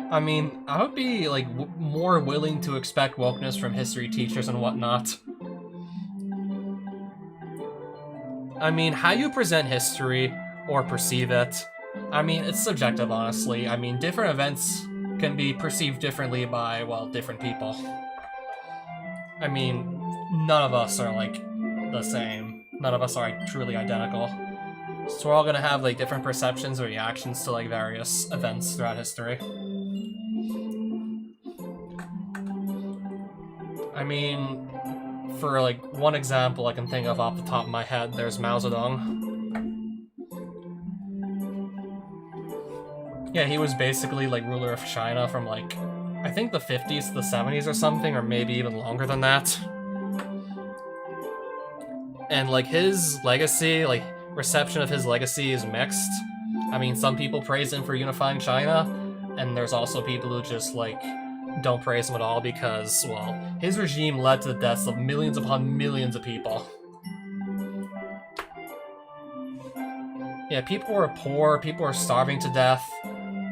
I mean, I would be, like, more willing to expect wokeness from history teachers and whatnot. I mean, how you present history, or perceive it, I mean, it's subjective, honestly. I mean, different events can be perceived differently by, well, different people. I mean, none of us are, like, the same. None of us are, like, truly identical. So we're all gonna have, like, different perceptions or reactions to, like, various events throughout history. I mean, for, like, one example I can think of off the top of my head, there's Mao Zedong. Yeah, he was basically, like, ruler of China from, like, I think the 50s to the 70s or something, or maybe even longer than that. And, like, his legacy, like, reception of his legacy is mixed. I mean, some people praise him for unifying China, and there's also people who just, like, don't praise him at all because, well, his regime led to the deaths of millions upon millions of people. Yeah, people were poor, people were starving to death,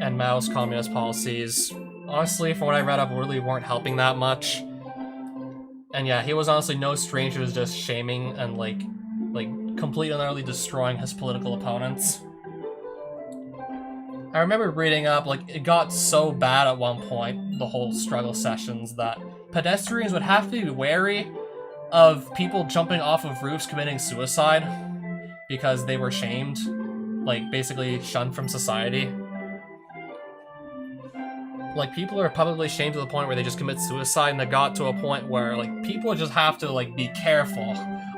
and Mao's communist policies, honestly, from what I read up, really weren't helping that much. And yeah, he was honestly no stranger to just shaming and, like completely and utterly destroying his political opponents. I remember reading up, like, it got so bad at one point, the whole struggle sessions, that pedestrians would have to be wary of people jumping off of roofs committing suicide because they were shamed, like, basically shunned from society. Like, people are publicly shamed to the point where they just commit suicide, and they got to a point where, like, people just have to, like, be careful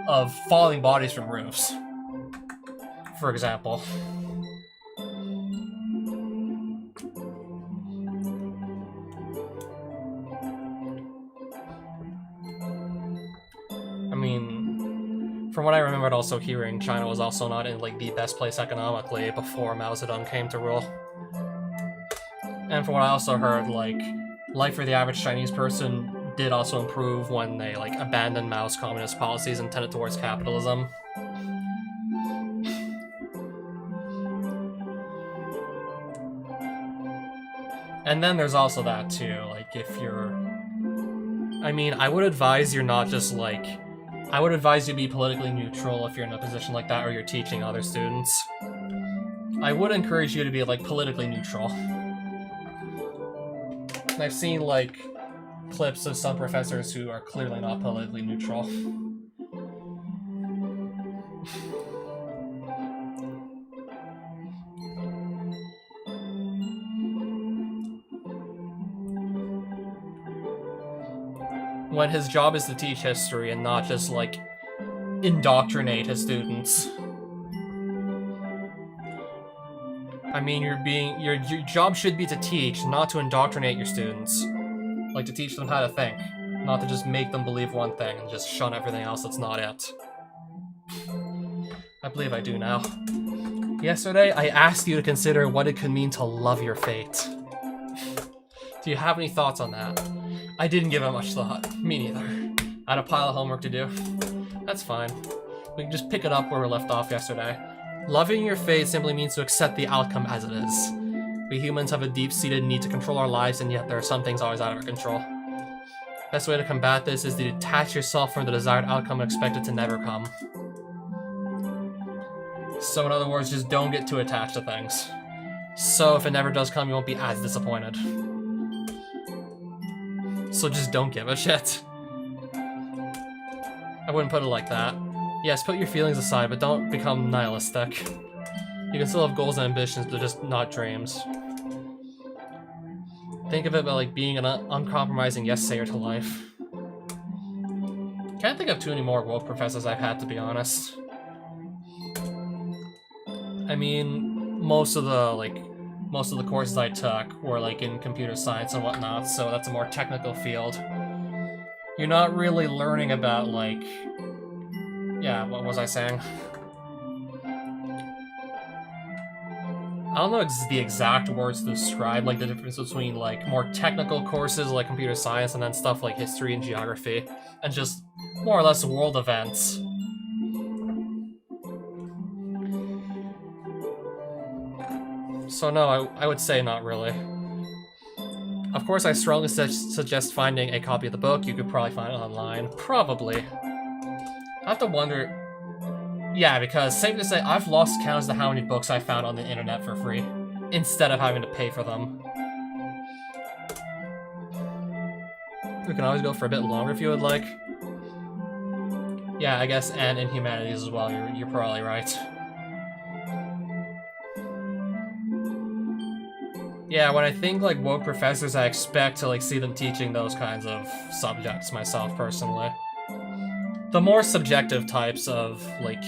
of falling bodies from roofs, for example. I mean, from what I remembered also hearing, China was also not in, like, the best place economically before Mao Zedong came to rule. And from what I also heard, like, life for the average Chinese person did also improve when they, like, abandoned Mao's communist policies and tended towards capitalism. And then there's also that, too, like, if you're... I mean, I would advise you're not just, like... I would advise you be politically neutral if you're in a position like that or you're teaching other students. I would encourage you to be, like, politically neutral. I've seen, like, clips of some professors who are clearly not politically neutral. When his job is to teach history and not just, like, indoctrinate his students. I mean, your job should be to teach, not to indoctrinate your students. Like, to teach them how to think, not to just make them believe one thing and just shun everything else that's not it. I believe I do now. Yesterday, I asked you to consider what it could mean to love your fate. Do you have any thoughts on that? I didn't give it much thought. Me neither. I had a pile of homework to do. That's fine. We can just pick it up where we left off yesterday. Loving your fate simply means to accept the outcome as it is. We humans have a deep-seated need to control our lives, and yet there are some things always out of our control. Best way to combat this is to detach yourself from the desired outcome and expect it to never come. So in other words, just don't get too attached to things. So if it never does come, you won't be as disappointed. So just don't give a shit. I wouldn't put it like that. Yes, put your feelings aside, but don't become nihilistic. You can still have goals and ambitions, but just not dreams. Think of it like being an uncompromising yes-sayer to life. Can't think of too many more woke professors I've had, to be honest. I mean, most of the courses I took were, like, in computer science and whatnot, so that's a more technical field. You're not really learning about, like... Yeah, what was I saying? I don't know the exact words to describe, like, the difference between, like, more technical courses like computer science and then stuff like history and geography, and just more or less world events. So no, I would say not really. Of course, I strongly suggest finding a copy of the book. You could probably find it online. Probably. I have to wonder... Yeah, because safe to say, I've lost count as to how many books I found on the internet for free, instead of having to pay for them. We can always go for a bit longer if you would like. Yeah, I guess, and in humanities as well, you're probably right. Yeah, when I think, like, woke professors, I expect to, like, see them teaching those kinds of subjects myself, personally. The more subjective types of, like...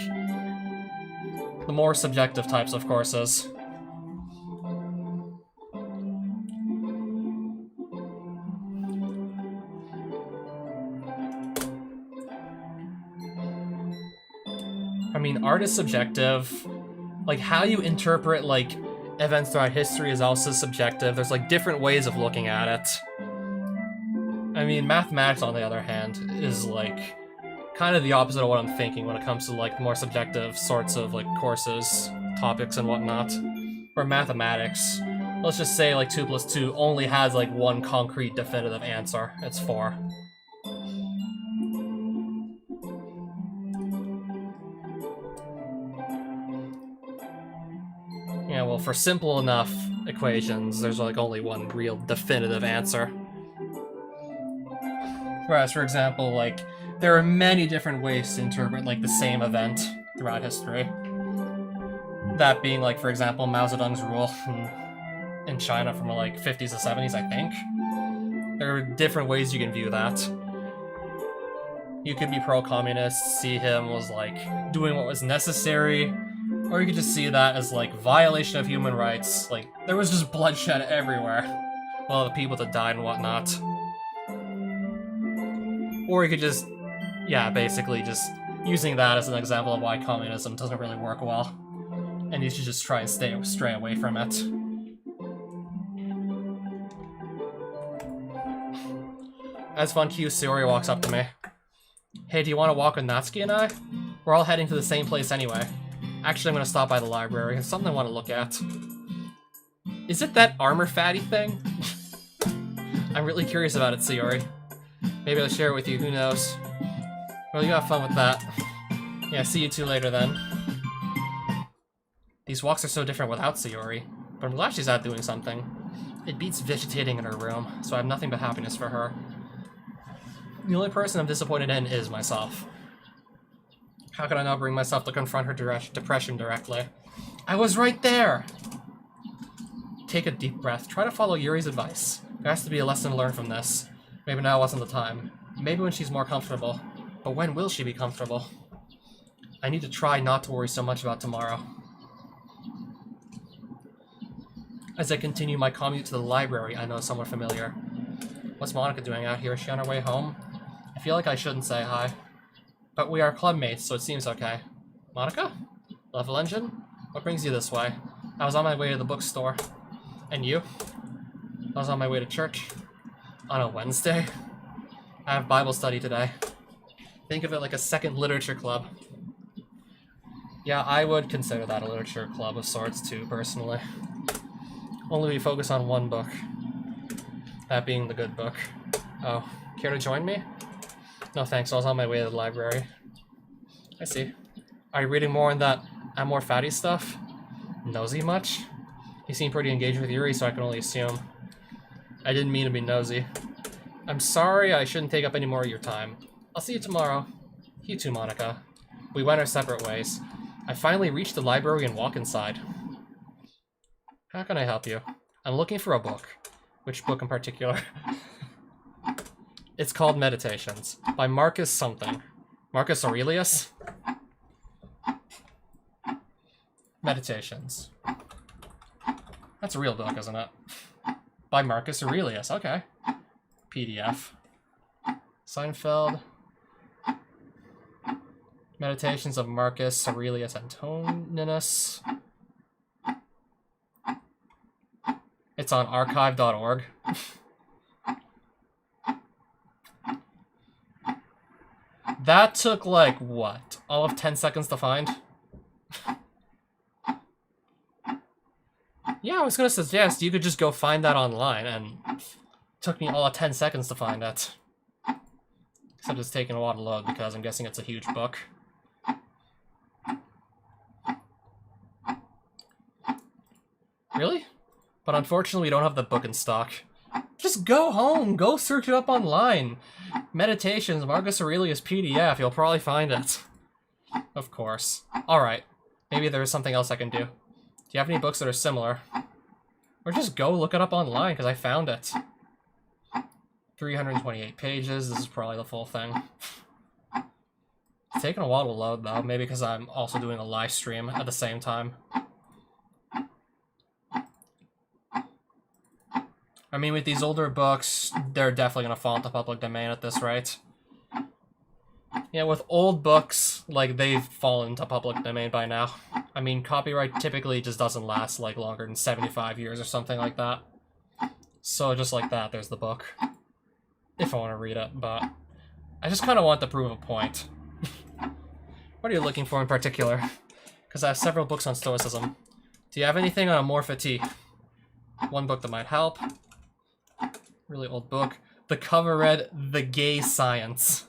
The more subjective types of courses. I mean, art is subjective. Like, how you interpret, like, events throughout history is also subjective. There's, like, different ways of looking at it. I mean, mathematics, on the other hand, is, like, kind of the opposite of what I'm thinking when it comes to, like, more subjective sorts of, like, courses, topics, and whatnot. For mathematics, let's just say, like, 2 plus 2 only has, like, one concrete definitive answer. It's 4. Yeah, well, for simple enough equations, there's, like, only one real definitive answer. Whereas, for example, like, there are many different ways to interpret, like, the same event throughout history. That being, like, for example, Mao Zedong's rule in China from, like, 50s to 70s, I think. There are different ways you can view that. You could be pro-communist, see him as, like, doing what was necessary, or you could just see that as, like, violation of human rights. Like, there was just bloodshed everywhere. Well, the people that died and whatnot. Or you could just, yeah, basically just using that as an example of why communism doesn't really work well. And you should just try and stray away from it. As Von Q, Sayori walks up to me. Hey, do you want to walk with Natsuki and I? We're all heading to the same place anyway. Actually, I'm going to stop by the library. There's something I want to look at. Is it that Amor Fati thing? I'm really curious about it, Sayori. Maybe I'll share it with you, who knows. Well, you have fun with that. Yeah, see you two later then. These walks are so different without Sayori, but I'm glad she's out doing something. It beats vegetating in her room, so I have nothing but happiness for her. The only person I'm disappointed in is myself. How could I not bring myself to confront her depression directly? I was right there! Take a deep breath. Try to follow Yuri's advice. There has to be a lesson to learn from this. Maybe now wasn't the time. Maybe when she's more comfortable. But when will she be comfortable? I need to try not to worry so much about tomorrow. As I continue my commute to the library, I know someone familiar. What's Monica doing out here? Is she on her way home? I feel like I shouldn't say hi. But we are clubmates, so it seems okay. Monica? Level Engine? What brings you this way? I was on my way to the bookstore. And you? I was on my way to church. On a Wednesday? I have Bible study today. Think of it like a second literature club. Yeah, I would consider that a literature club of sorts too, personally. Only we focus on one book. That being the good book. Oh, care to join me? No thanks, I was on my way to the library. I see. Are you reading more on that Amor Fati stuff? Nosy much? You seem pretty engaged with Yuri, so I can only assume. I didn't mean to be nosy. I'm sorry, I shouldn't take up any more of your time. I'll see you tomorrow. You too, Monica. We went our separate ways. I finally reached the library and walk inside. How can I help you? I'm looking for a book. Which book in particular? It's called Meditations, by Marcus something. Marcus Aurelius? Meditations. That's a real book, isn't it? By Marcus Aurelius, okay. PDF. Seinfeld. Meditations of Marcus Aurelius Antoninus. It's on archive.org. That took, like, what? All of 10 seconds to find? Yeah, I was gonna suggest you could just go find that online, and it took me all of 10 seconds to find it. Except it's taking a while to load because I'm guessing it's a huge book. Really? But unfortunately we don't have the book in stock. Just go home, go search it up online. Meditations, Marcus Aurelius PDF, you'll probably find it. Of course. Alright, maybe there's something else I can do. Do you have any books that are similar? Or just go look it up online, because I found it. 328 pages, this is probably the full thing. It's taking a while to load though, maybe because I'm also doing a live stream at the same time. I mean, with these older books, they're definitely going to fall into public domain at this rate. Yeah, with old books, like, they've fallen into public domain by now. I mean, copyright typically just doesn't last, like, longer than 75 years or something like that. So just like that, there's the book. If I want to read it, but I just kind of want to prove a point. What are you looking for in particular? Because I have several books on stoicism. Do you have anything on Amor Fati? One book that might help. Really old book. The cover read, The Gay Science.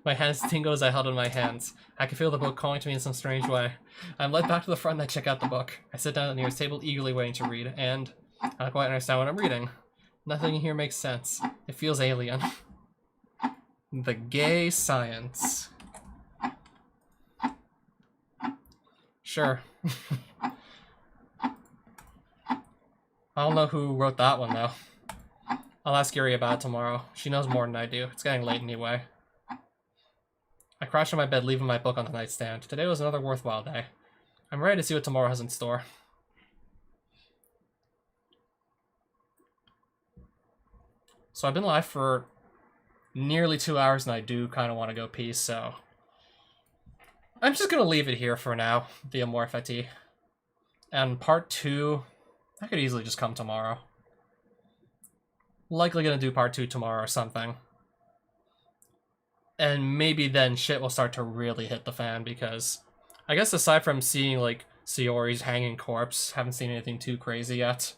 My hands tingled as I held it in my hands. I could feel the book calling to me in some strange way. I'm led back to the front and I check out the book. I sit down at the nearest table, eagerly waiting to read, and I don't quite understand what I'm reading. Nothing here makes sense. It feels alien. The Gay Science. Sure. I don't know who wrote that one, though. I'll ask Yuri about it tomorrow. She knows more than I do. It's getting late anyway. I crash on my bed, leaving my book on the nightstand. Today was another worthwhile day. I'm ready to see what tomorrow has in store. So I've been live for nearly 2 hours, and I do kind of want to go pee, so I'm just going to leave it here for now, the Amor Fati. And part 2, I could easily just come tomorrow. Likely going to do part 2 tomorrow or something. And maybe then shit will start to really hit the fan, because I guess aside from seeing, like, Sayori's hanging corpse, haven't seen anything too crazy yet.